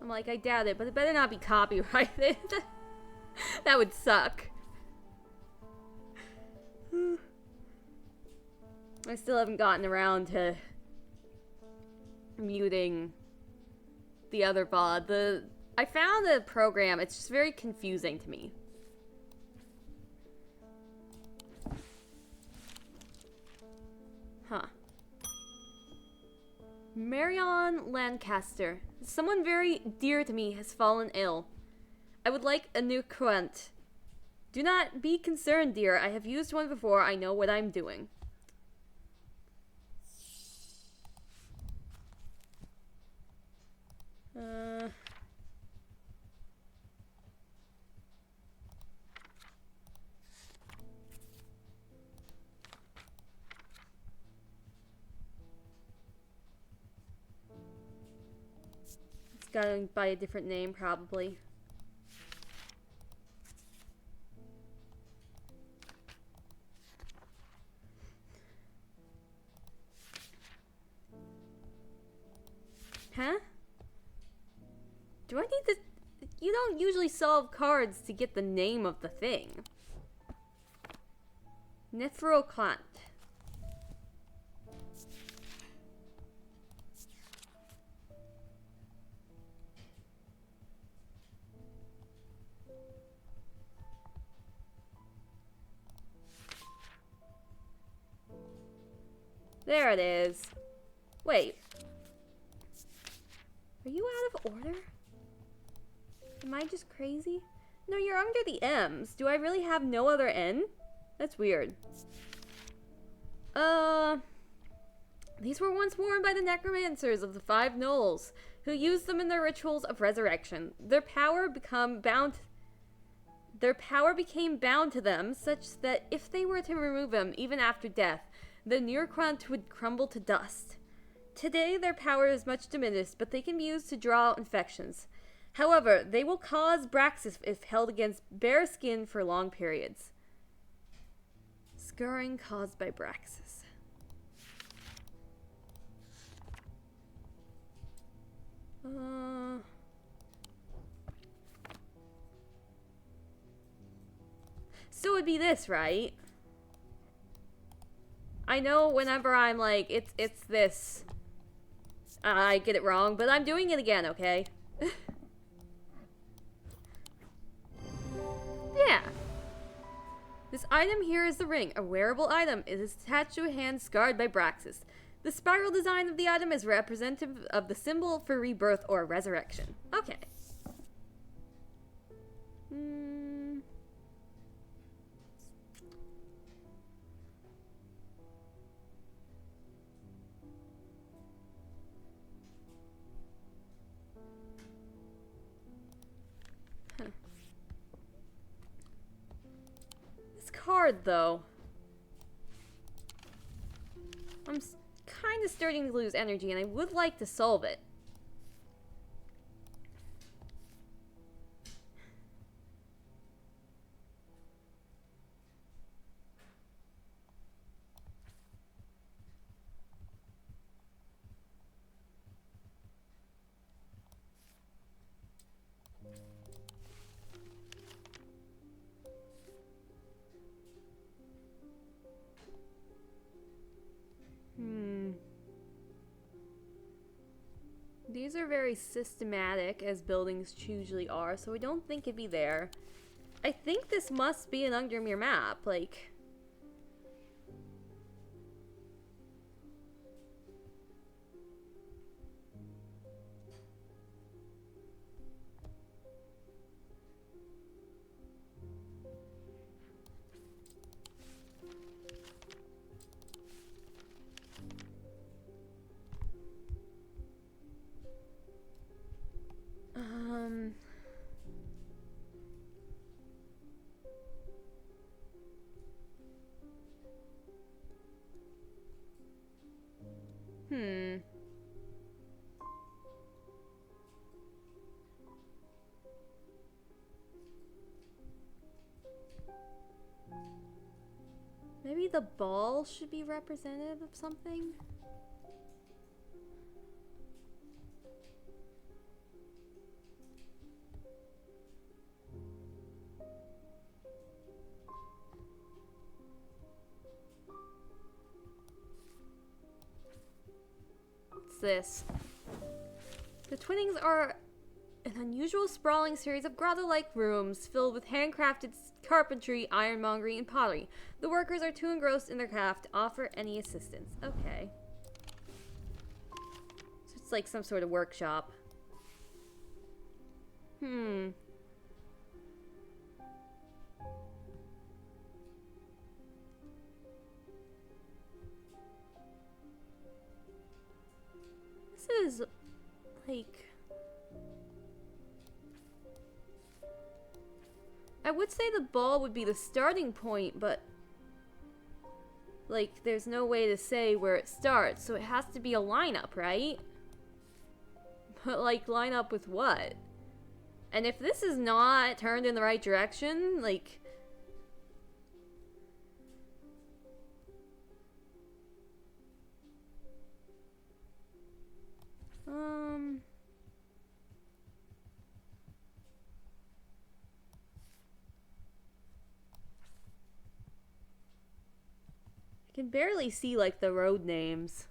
like, I doubt it, but it better not be copyrighted. That would suck. I still haven't gotten around to muting the other VOD. I found a program, it's just very confusing to me. Huh. Marion Lancaster. Someone very dear to me has fallen ill. I would like a new quant. Do not be concerned, dear. I have used one before. I know what I'm doing. It's going by a different name, probably. Huh? Do I need to... You don't usually solve cards to get the name of the thing. Nephroclant. There it is. Wait. Are you out of order? Am I just crazy? No, you're under the M's. Do I really have no other N? That's weird. These were once worn by the necromancers of the Five Knolls, who used them in their rituals of resurrection. Their power became bound to them, such that if they were to remove them, even after death, the Neurquant would crumble to dust. Today, their power is much diminished, but they can be used to draw out infections. However, they will cause Braxis if held against bare skin for long periods. Scarring caused by Braxis. So it would be this, right? I know whenever I'm like, it's this, I get it wrong, but I'm doing it again, okay? Yeah. This item here is the ring, a wearable item. It is attached to a hand scarred by Braxis. The spiral design of the item is representative of the symbol for rebirth or resurrection. Okay. Card though. I'm kind of starting to lose energy and I would like to solve it. These are very systematic, as buildings usually are, so I don't think it'd be there. I think this must be an Undermere map, like... Maybe the ball should be representative of something? What's this? The Twinnings are an unusual sprawling series of grotto-like rooms filled with handcrafted carpentry, ironmongery, and pottery. The workers are too engrossed in their craft to offer any assistance. Okay. So it's like some sort of workshop. This is like... I would say the ball would be the starting point, but like there's no way to say where it starts, so it has to be a lineup, right? But like line up with what? And if this is not turned in the right direction, like... I can barely see like the road names.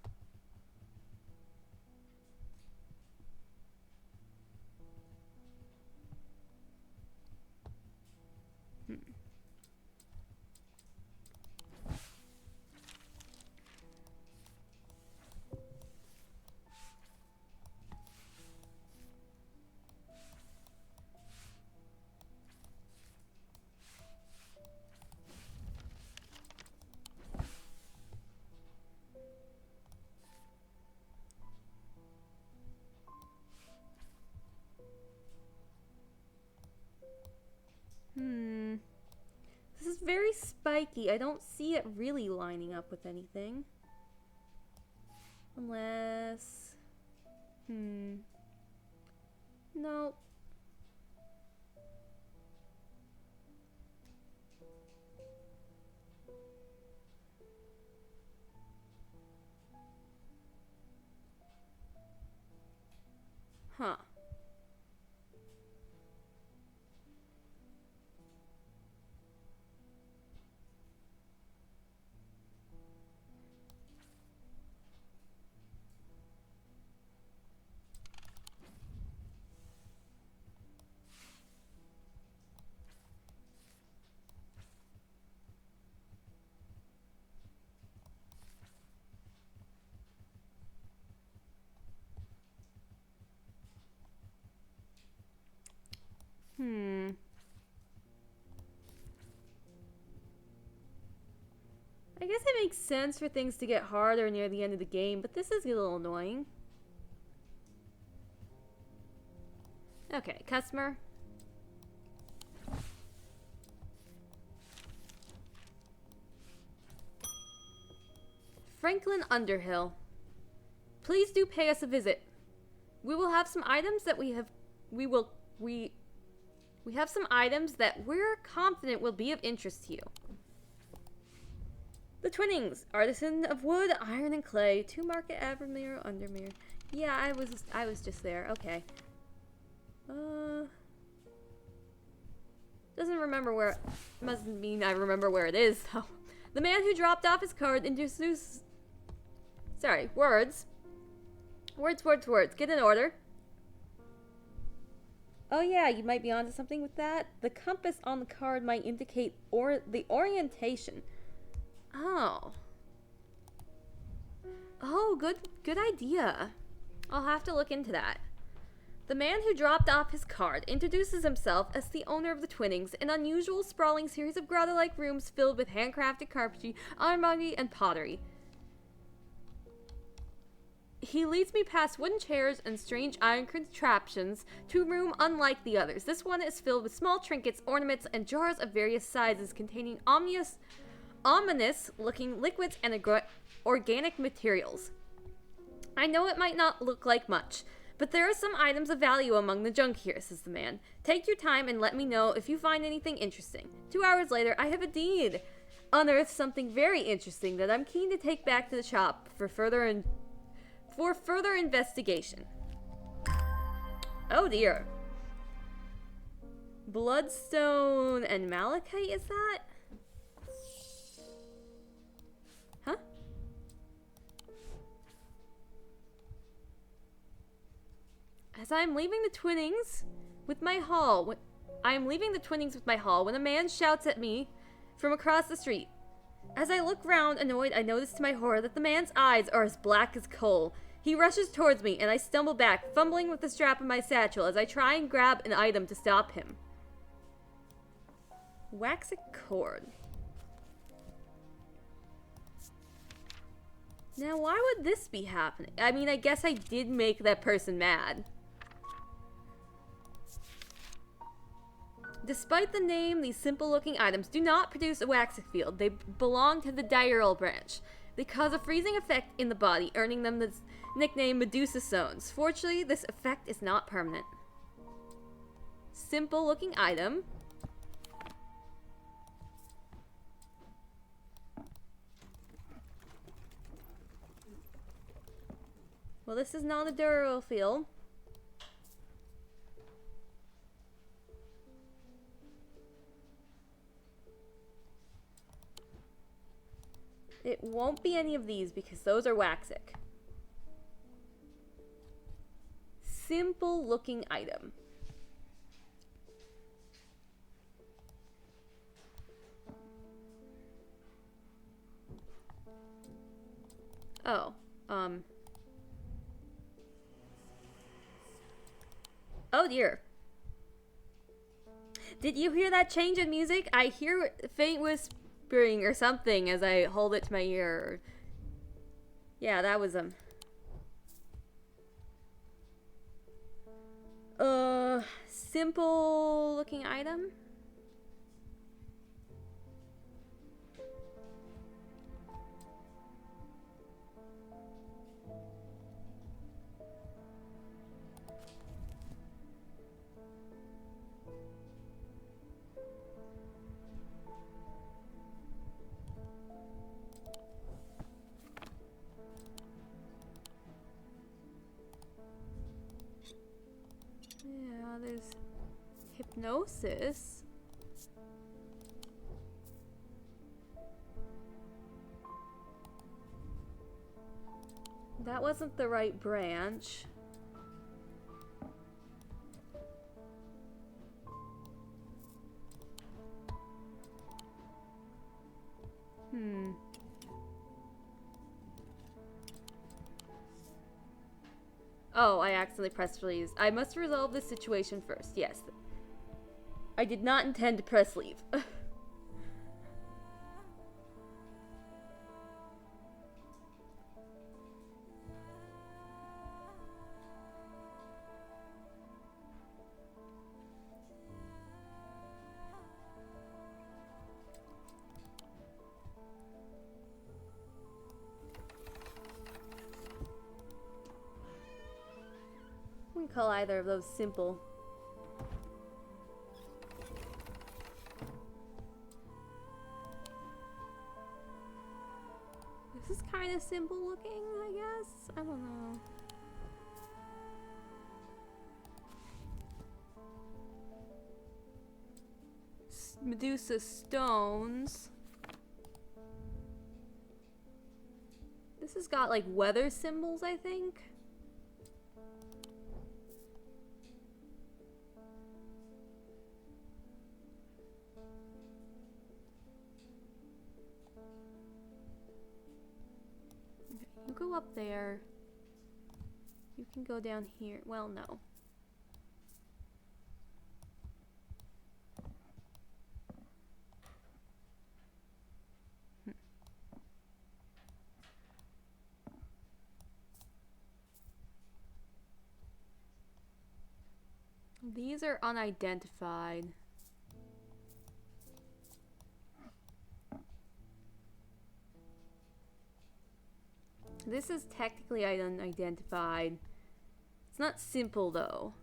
This is very spiky. I don't see it really lining up with anything. Unless... Nope. Huh. I guess it makes sense for things to get harder near the end of the game, but this is a little annoying. Okay, customer. Franklin Underhill. Please do pay us a visit. We will have some items that we have some items that we're confident will be of interest to you. The Twinnings, artisan of wood, iron, and clay. 2 Market Avermere, Undermere. Yeah, I was just there. Okay. Doesn't remember where. Must mean I remember where it is though. The man who dropped off his card introduced. Sorry, words. Words. Get an order. Oh yeah, you might be onto something with that. The compass on the card might indicate the orientation. Oh. Oh, good idea. I'll have to look into that. The man who dropped off his card introduces himself as the owner of the Twinnings, an unusual sprawling series of grotto-like rooms filled with handcrafted carpentry, armory, and pottery. He leads me past wooden chairs and strange iron contraptions to a room unlike the others. This one is filled with small trinkets, ornaments, and jars of various sizes containing ominous-looking liquids and organic materials. I know it might not look like much, but there are some items of value among the junk here, says the man. Take your time and let me know if you find anything interesting. 2 hours later, I have indeed unearthed something very interesting that I'm keen to take back to the shop for further investigation. Oh dear. Bloodstone and malachite, is that? Huh? As I am leaving the Twinnings with my haul, when a man shouts at me from across the street. As I look round, annoyed, I notice to my horror that the man's eyes are as black as coal. He rushes towards me, and I stumble back, fumbling with the strap of my satchel as I try and grab an item to stop him. Wax a cord. Now, why would this be happening? I mean, I guess I did make that person mad. Despite the name, these simple-looking items do not produce a waxing field. They belong to the diurnal branch. They cause a freezing effect in the body, earning them the nickname Medusa Stones. Fortunately, this effect is not permanent. Simple-looking item. Well, this is not a diurnal field. It won't be any of these because those are waxic. Simple looking item. Oh, oh dear. Did you hear that change in music? I hear faint whispering or something as I hold it to my ear. Yeah, that was simple looking item. Yeah, there's hypnosis. That wasn't the right branch. Oh, I accidentally pressed release. I must resolve this situation first. Yes. I did not intend to press leave. We can call either of those simple. This is kind of simple looking, I guess. I don't know. Medusa stones. This has got like weather symbols, I think. Okay, you go up there. You can go down here. Well, no. These are unidentified. This is technically unidentified. It's not simple though.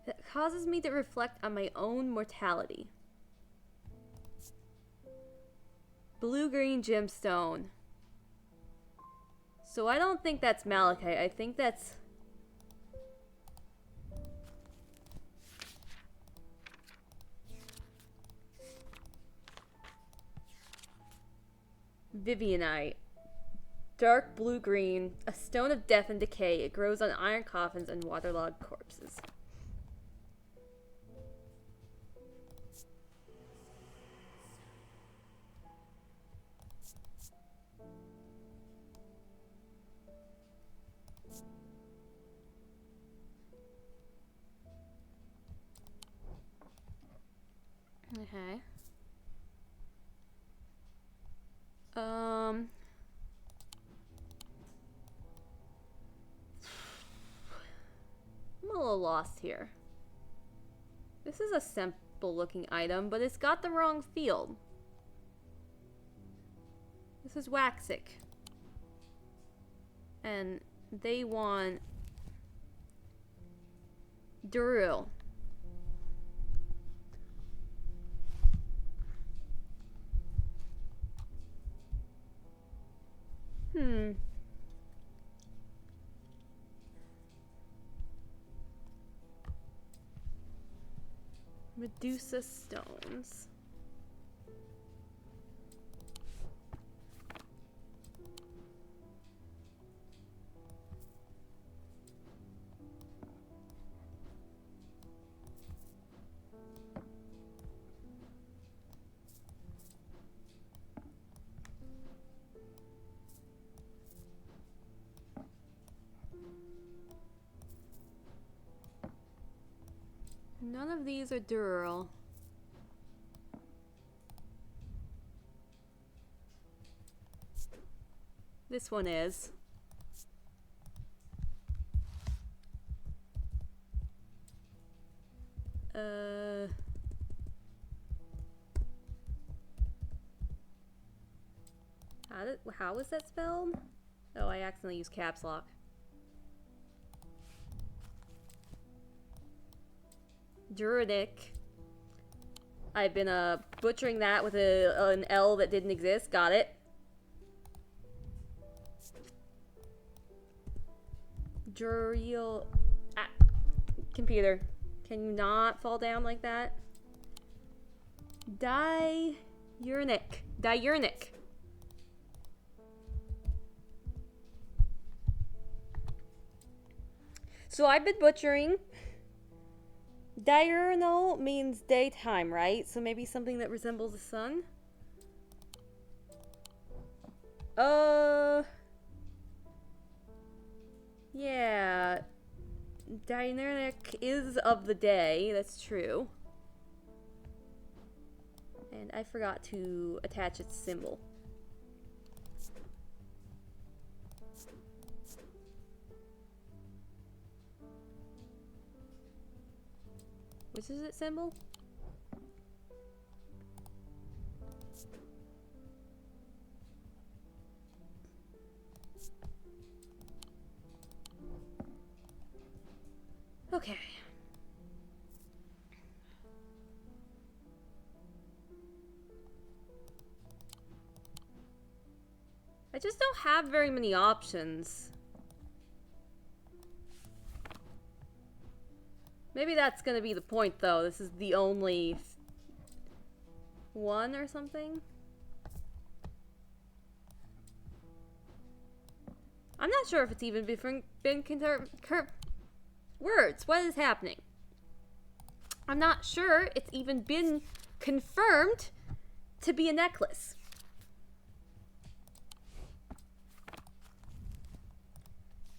That causes me to reflect on my own mortality. Blue-green gemstone. So I don't think that's malachite. I think that's... Vivianite. Dark blue-green. A stone of death and decay. It grows on iron coffins and waterlogged corpses. Okay. I'm a little lost here. This is a simple looking item, but it's got the wrong field. This is Waxic. And they want Duril. Medusa stones. None of these are Dural. This one is. How was that spelled? Oh, I accidentally used caps lock. Duranic. I've been butchering that with an L that didn't exist. Got it. Duriel. Ah, computer. Can you not fall down like that? Diurnic. Diurnic. So I've been butchering. Diurnal means daytime, right? So maybe something that resembles the sun? Yeah. Diurnic is of the day, that's true. And I forgot to attach its symbol. Which is its symbol? Okay. I just don't have very many options. Maybe that's gonna be the point, though. This is the only one or something. I'm not sure if it's even been words. What is happening? I'm not sure it's even been confirmed to be a necklace.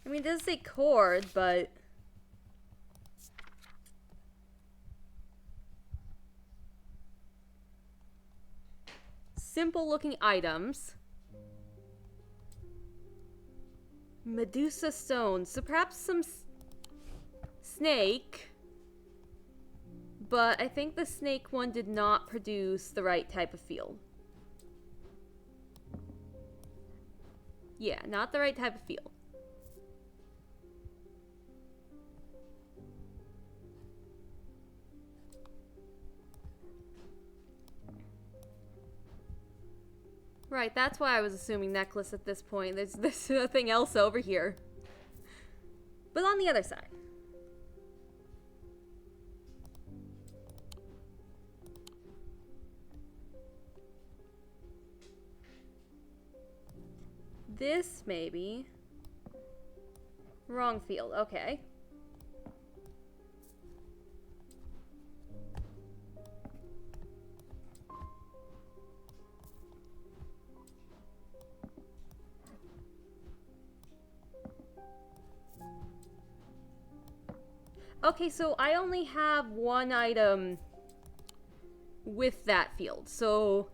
I mean, it does say cord, but... Simple looking items. Medusa stones. So perhaps some snake. But I think the snake one did not produce the right type of field. Yeah, not the right type of field. Right, that's why I was assuming necklace at this point. There's nothing else over here. But on the other side. This, maybe. Wrong field, okay. Okay, so I only have one item with that field, so...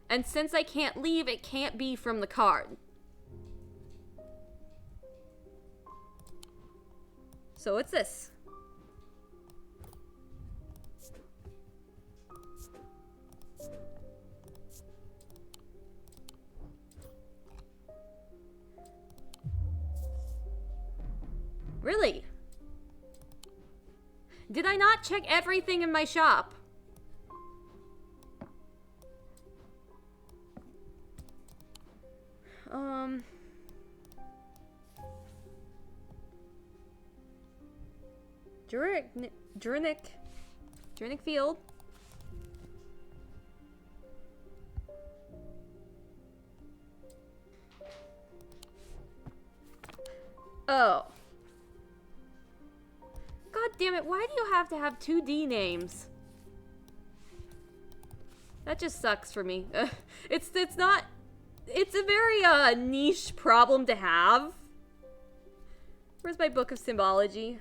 And since I can't leave, it can't be from the card. So it's this. Really? Did I not check everything in my shop? Drinic field. Oh. God damn it, why do you have to have 2D names? That just sucks for me. It's not... It's a very, niche problem to have. Where's my book of symbology?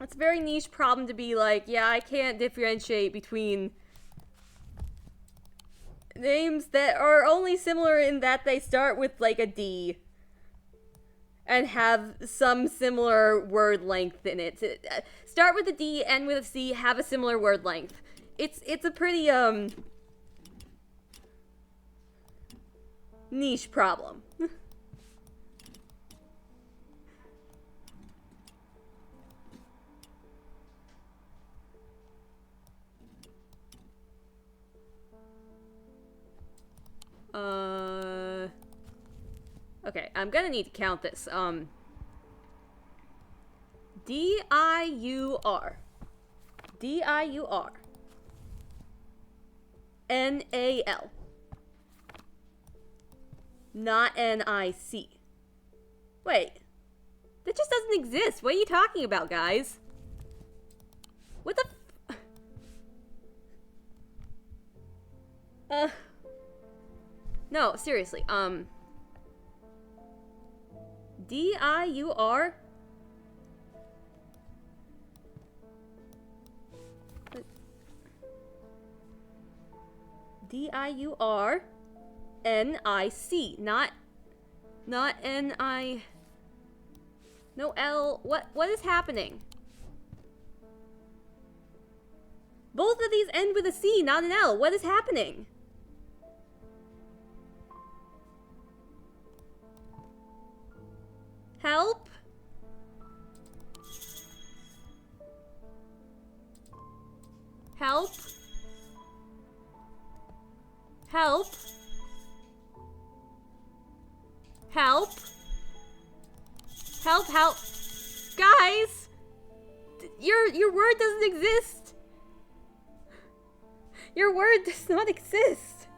It's a very niche problem to be like, yeah, I can't differentiate between names that are only similar in that they start with, like, a D. And have some similar word length in it. Start with a D, end with a C, have a similar word length. It's a pretty, niche problem. Okay, I'm gonna need to count this. D-I-U-R. D-I-U-R. N-A-L. Not N-I-C. Wait. That just doesn't exist. What are you talking about, guys? What the No, seriously, D-I-U-R? D-I-U-R-N-I-C, not N-I... No L, what is happening? Both of these end with a C, not an L, what is happening? Help? Help? Help? Help? Help, help. Guys! Your word doesn't exist. Your word does not exist.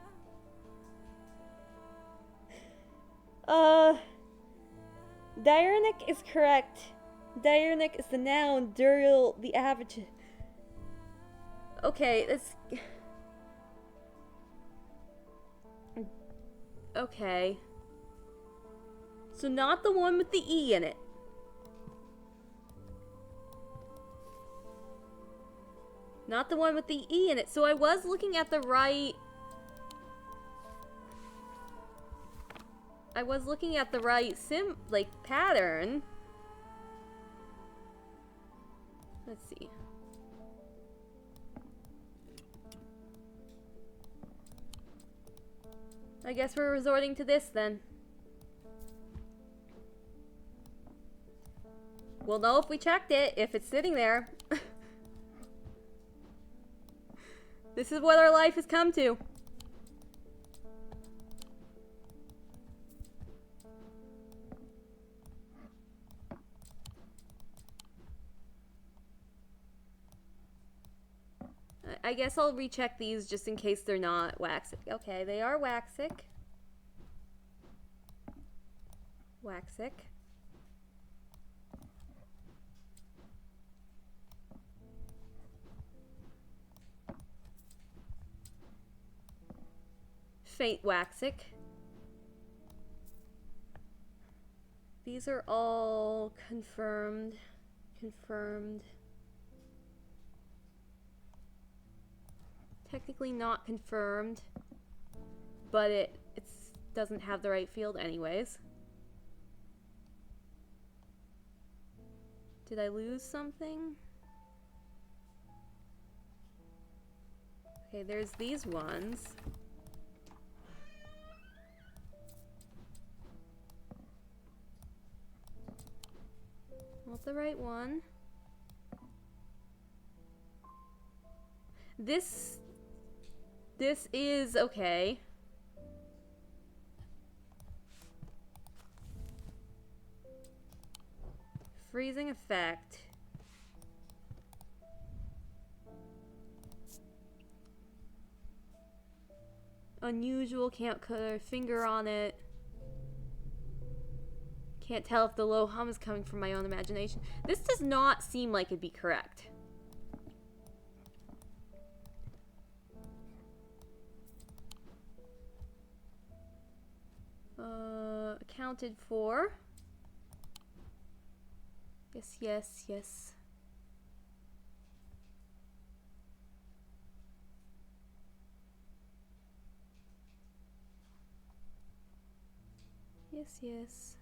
Diurnic is correct. Diurnic is the noun, Duriel the adjective. Okay, that's... Okay. So not the one with the E in it. Not the one with the E in it. So I was looking at the right... I was looking at the right pattern. Let's see. I guess we're resorting to this then. We'll know if we checked it, if it's sitting there. This is what our life has come to. I guess I'll recheck these just in case they're not Waxic. Okay, they are Waxic. Waxic. Faint Waxic. These are all confirmed. Confirmed. Technically not confirmed, but it doesn't have the right field anyways. Did I lose something? Okay, there's these ones. Not the right one. This is okay. Freezing effect. Unusual, can't put a finger on it. Can't tell if the low hum is coming from my own imagination. This does not seem like it'd be correct. Accounted for. Yes, yes, yes. Yes, yes.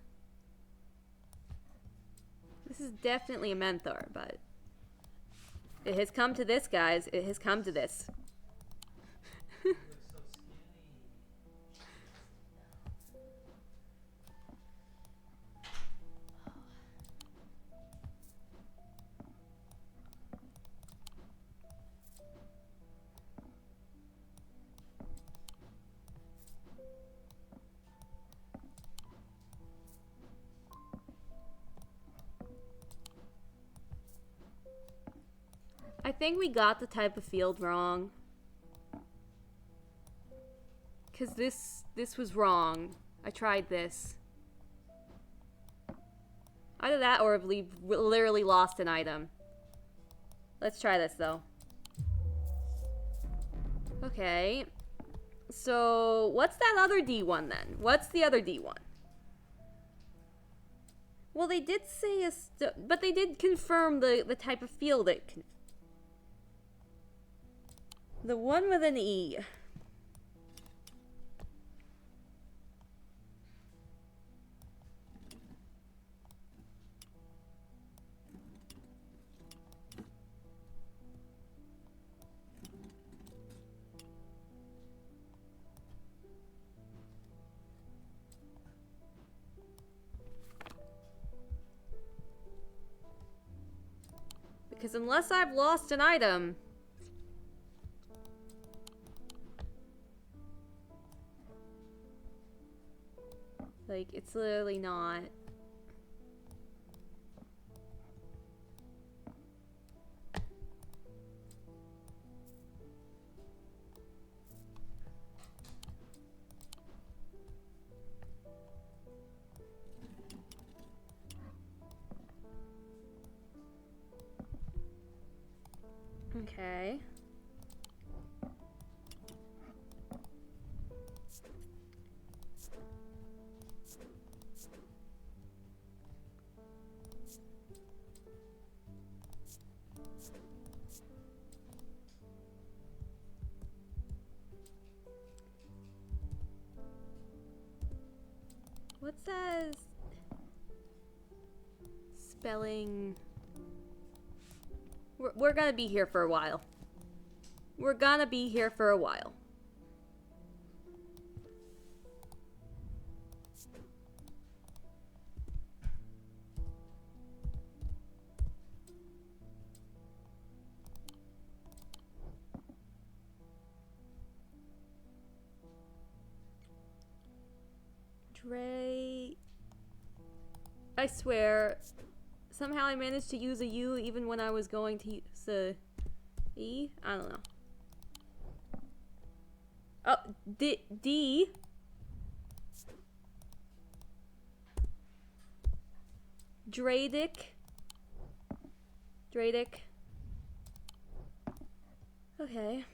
This is definitely a menthor, but it has come to this, guys. It has come to this. I think we got the type of field wrong. Cause this was wrong. I tried this. Either that or we've literally lost an item. Let's try this though. Okay. So what's that other D1 then? What's the other D1? Well, they did say but they did confirm the type of field it can. The one with an E. Because unless I've lost an item... Like, it's literally not... What says spelling? We're gonna be here for a while. We're gonna be here for a while. Dre. I swear, somehow I managed to use a U even when I was going to use a E? I don't know. Oh, D. Dradic. Okay.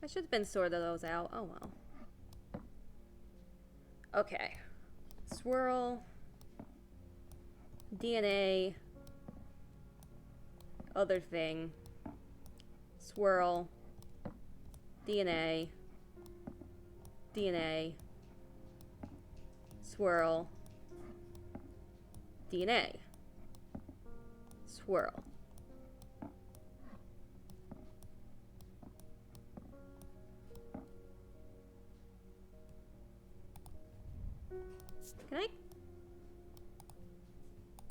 I should have been sorted those out. Oh well. Okay. Swirl. DNA. Other thing. Swirl. DNA. Swirl. DNA. Swirl. Can I?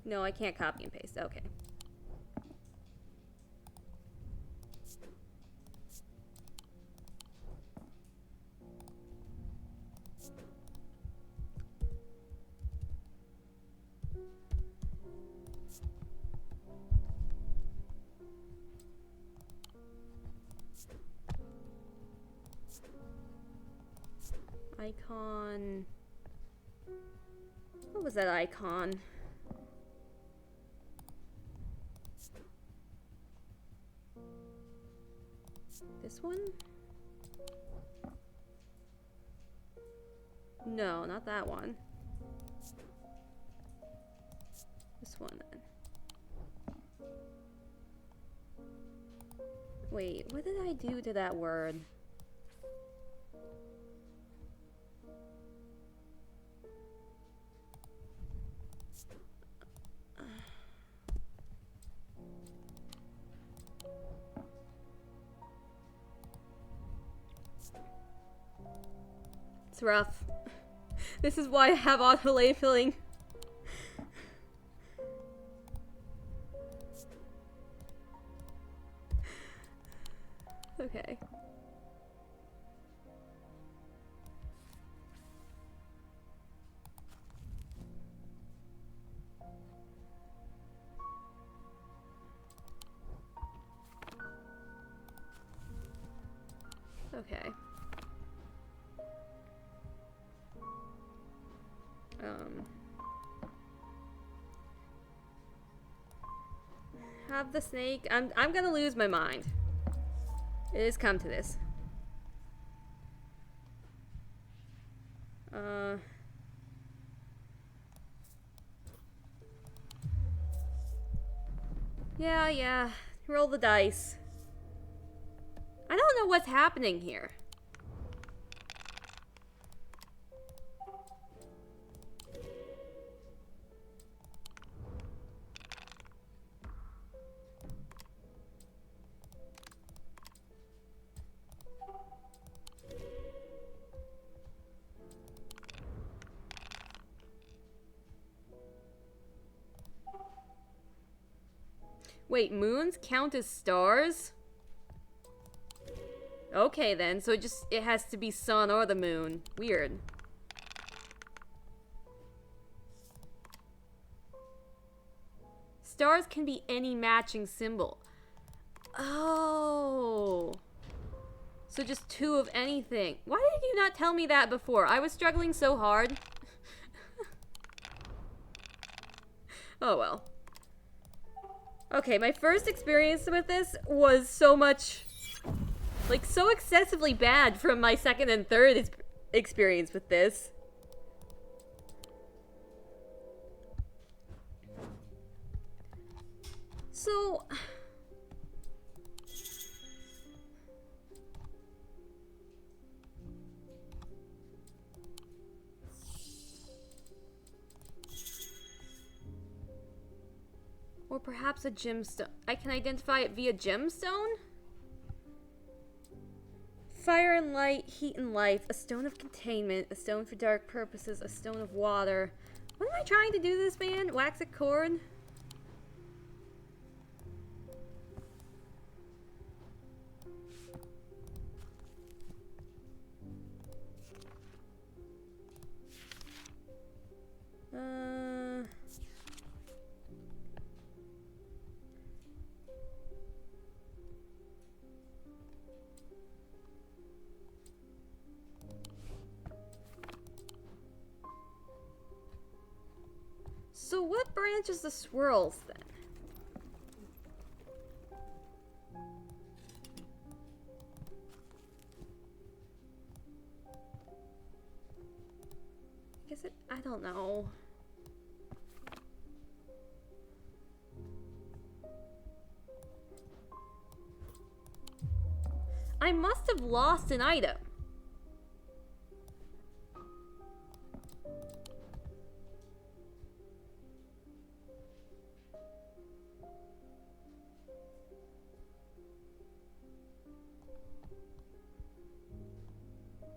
No, I can't copy and paste. Okay. Icon. What was that icon? This one? No, not that one. This one then. Wait, what did I do to that word? It's rough. This is why I have auto-labeling. Okay. Okay. Have the snake. I'm gonna lose my mind. It has come to this. Yeah. Roll the dice. I don't know what's happening here. Wait, moons count as stars? Okay then, so it has to be sun or the moon. Weird. Stars can be any matching symbol. Oh. So just 2 of anything. Why did you not tell me that before? I was struggling so hard. Oh well. Okay, my first experience with this was so much, like, so excessively bad from my second and third experience with this. So... Or perhaps a gemstone. I can identify it via gemstone? Fire and light, heat and life, a stone of containment, a stone for dark purposes, a stone of water. What am I trying to do this, man? Wax a cord? So what branch is the swirls then? I don't know. I must have lost an item.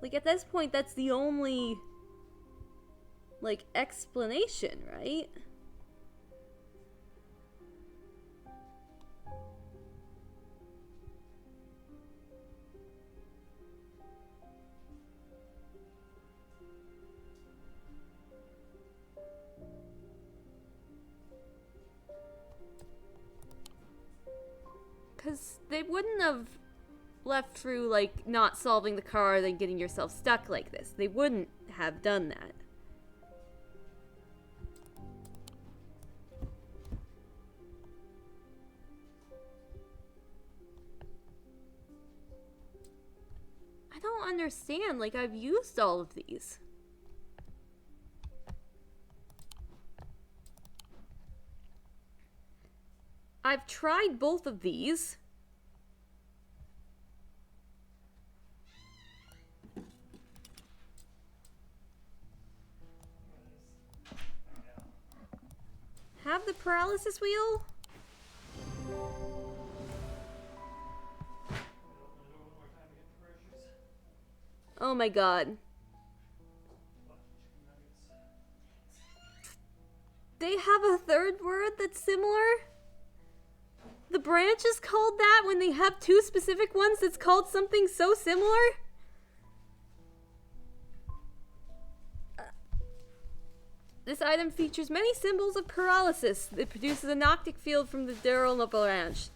Like, at this point, that's the only, like, explanation, right? Because they wouldn't have left through, like, not solving the card and getting yourself stuck like this. They wouldn't have done that. I don't understand. Like, I've used all of these. I've tried both of these. Have the paralysis wheel? Oh my god. They have a third word that's similar? The branch is called that when they have 2 specific ones that's called something so similar? This item features many symbols of paralysis. It produces a noctic field from the Daryl branch.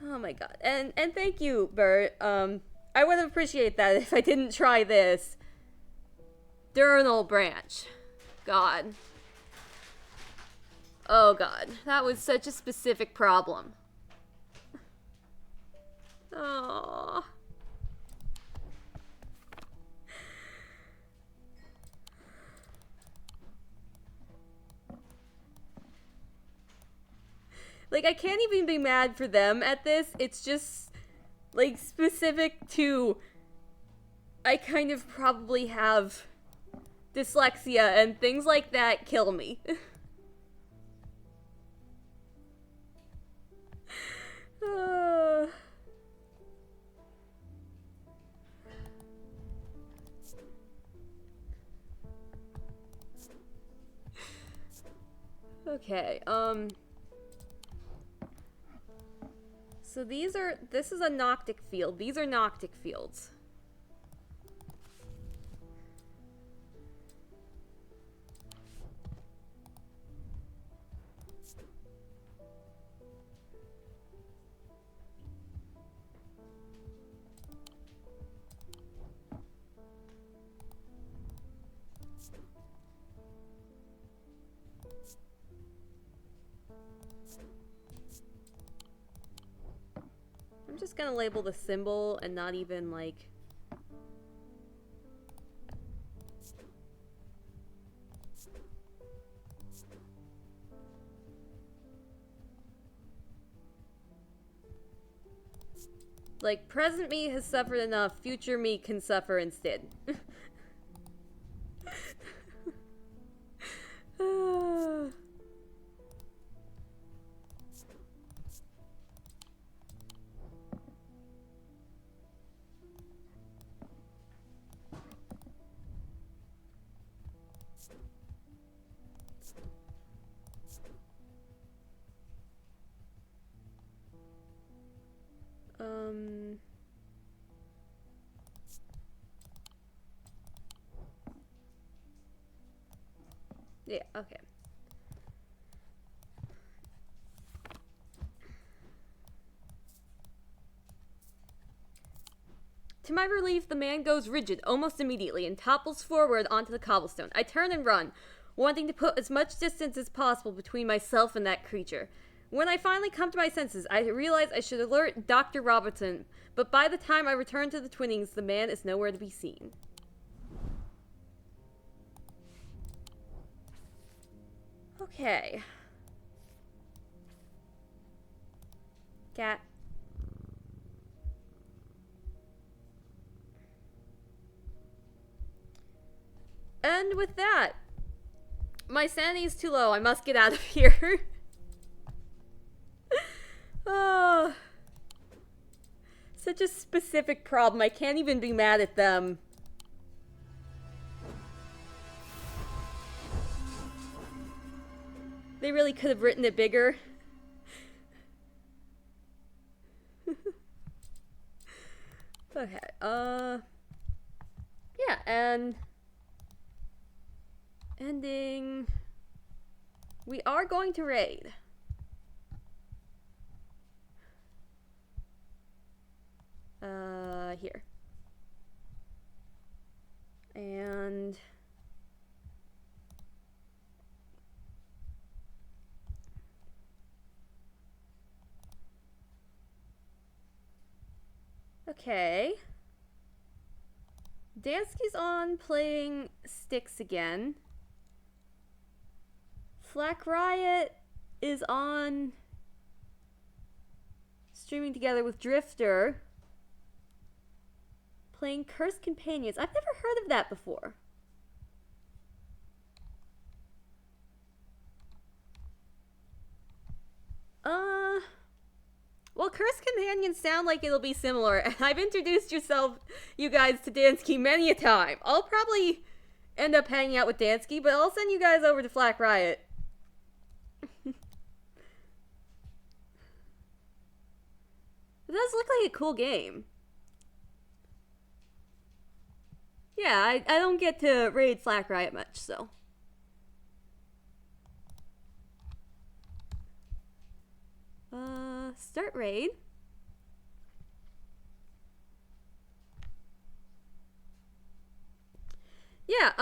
Oh my god. And thank you, Bert. I would appreciate that if I didn't try this. Diurnal branch. God. Oh god. That was such a specific problem. Oh. Like, I can't even be mad for them at this. It's just, like, specific to... I kind of probably have dyslexia, and things like that kill me. Okay, so this is a noctic field. These are noctic fields. just gonna label the symbol and not even like... Like, present me has suffered enough, future me can suffer instead. Yeah, okay. To my relief, the man goes rigid almost immediately and topples forward onto the cobblestone. I turn and run, wanting to put as much distance as possible between myself and that creature. When I finally come to my senses, I realize I should alert Dr. Robertson, but by the time I return to the Twinnings, the man is nowhere to be seen. Okay. Cat. And with that, my sanity is too low. I must get out of here. Oh. Such a specific problem. I can't even be mad at them. They really could have written it bigger. Okay, yeah, and ending. We are going to raid. Here. And okay. Dansky's on playing Sticks again. Flack Riot is on streaming together with Drifter. Playing Cursed Companions. I've never heard of that before. Well, Cursed Companions sound like it'll be similar, and I've introduced you guys to Dansky many a time. I'll probably end up hanging out with Dansky, but I'll send you guys over to Flack Riot. It does look like a cool game. Yeah, I don't get to raid Flack Riot much, so. Start raid. Yeah,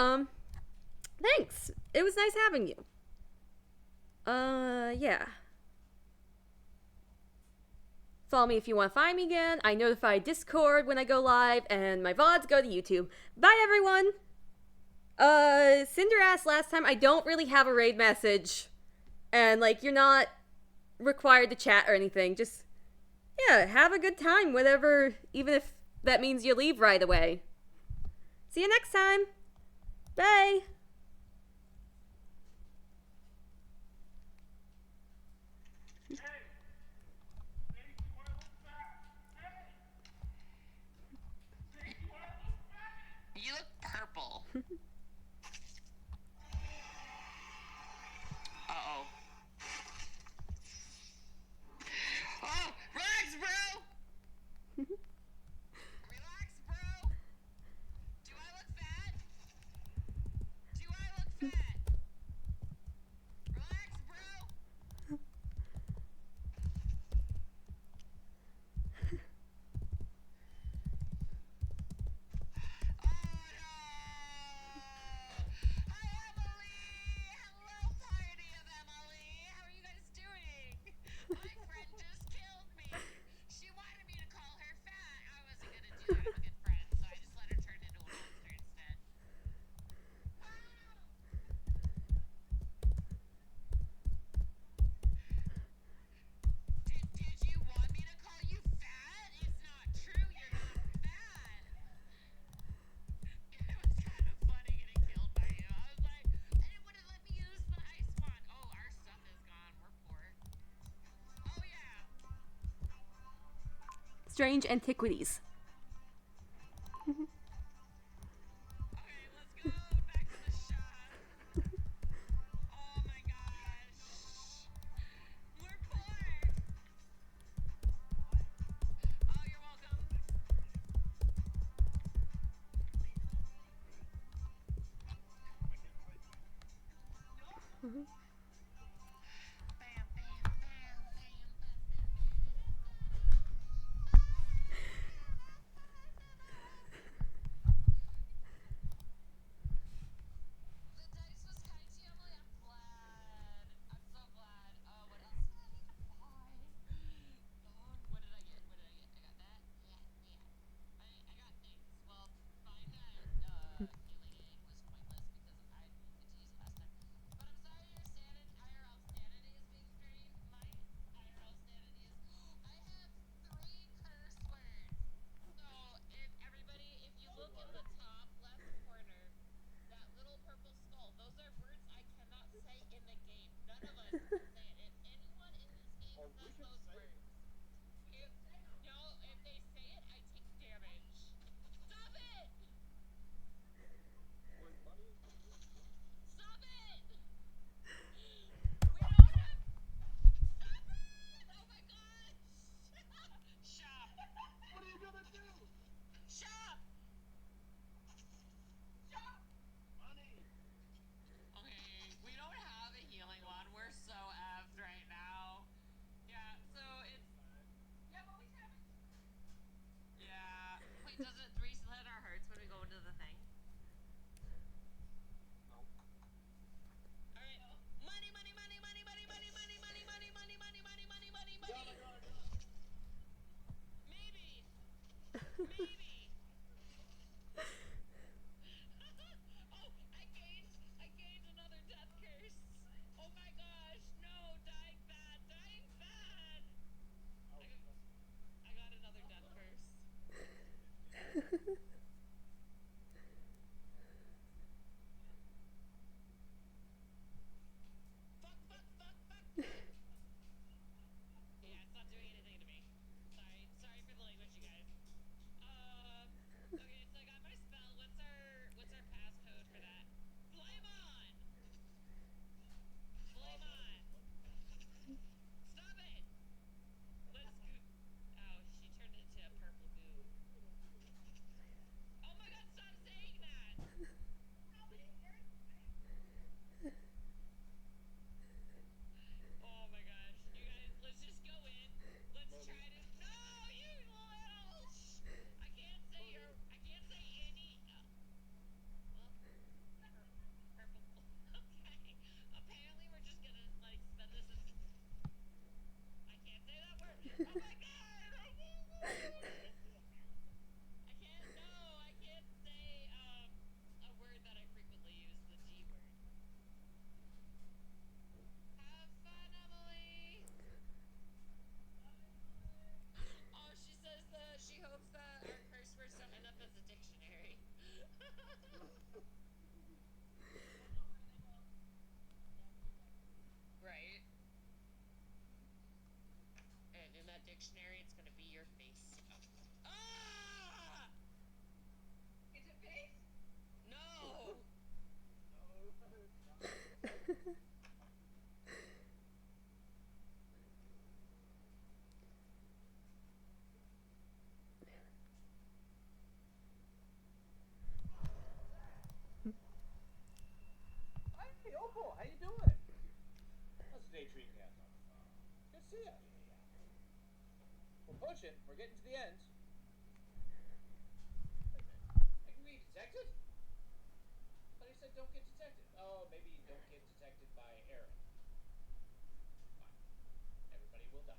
thanks. It was nice having you. Yeah. Follow me if you want to find me again. I notify Discord when I go live, and my VODs go to YouTube. Bye, everyone! Cinder asked last time, I don't really have a raid message. And, like, you're not required to chat or anything. Just, yeah, have a good time, whatever, even if that means you leave right away. See you next time! Bye! You look purple. Uh-oh. Oh, relax, bro! Relax, bro! Do I look fat? Strange Antiquities. Okay, let's go back to the shop. Oh my gosh. We're poor. Oh, you're welcome. Bam, bam, bam, bam, The dice was kind to you, Emily. I'm glad. I'm so glad. What else did I need to buy? What did I get? What did I get? I got that. Yeah, yeah. I got things. Well, buying that healing aid was pointless because I didn't get to use it last time. But I'm sorry your IRL sanity is being drained. My IRL sanity is. I have 3 curse words. So if you look in the top left corner, that little purple skull, those are words I cannot say in the game. None of us can say it. If anyone in this game says those words, no, if they say it, I take damage. Stop it! Stop it! We don't have. Stop it! Oh my gosh! Shop! What are you gonna do? Shop! Shop! Money! Okay, we don't have a healing one. We're so effed right now. Yeah, so it's. Yeah, but we have. Yeah. Wait, does it reset our hearts when we go into the thing? Alright. Money, money, money, money, money, money, money, money, money, money, money, money, money, money, money. Maybe. Maybe. Oh, I gained another death curse. Oh my gosh, no, dying bad, dying bad. I got another death curse. Fuck, fuck, fuck, fuck, fuck. Yeah, it's not doing anything to me. Sorry for the language, you guys. Okay, so I got my spell. What's our passcode for that? Flame on! Flame on! Stop it! Let's go. Oh, she turned into a purple goo. Oh my god, stop saying that! Oh my gosh. You guys, let's just go in. Let's try to. No, you little. I can't say any. Well, purple. Okay. Apparently, we're just gonna like spend this as. I can't say that word. Oh my god! I can't. No, I can't say a word that I frequently use, the G word. Have fun, Emily. Oh, she says that she hopes that our curse words don't end up as a dictionary. Right. And in that dictionary, it's gonna be your face. Ah! Is it face? No. Hey, Opal, how you doing? How's the day treating you? Good to see you. We're pushing. We're getting to the end. Wait a minute. I can be detected? But he said don't get detected. Oh, maybe don't get detected by Aaron. Fine. Everybody will die.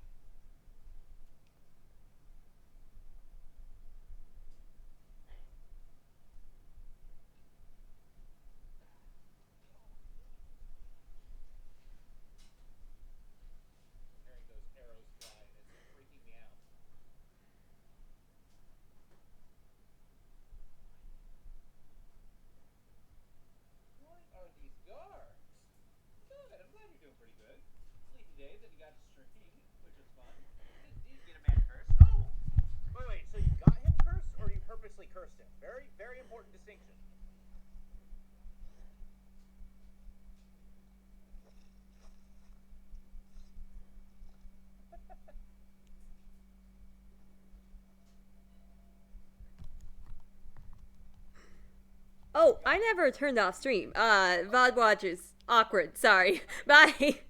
Hearing those arrows fly is freaking me out. What are these guards? Good, I'm glad you're doing pretty good. Sleepy day that you got to stream, which was fun. Did indeed get a man curse. Oh! Wait, so you got him cursed, or you purposely cursed him? Very, very important distinction. Oh, I never turned off stream. VOD watchers. Awkward. Sorry. Bye.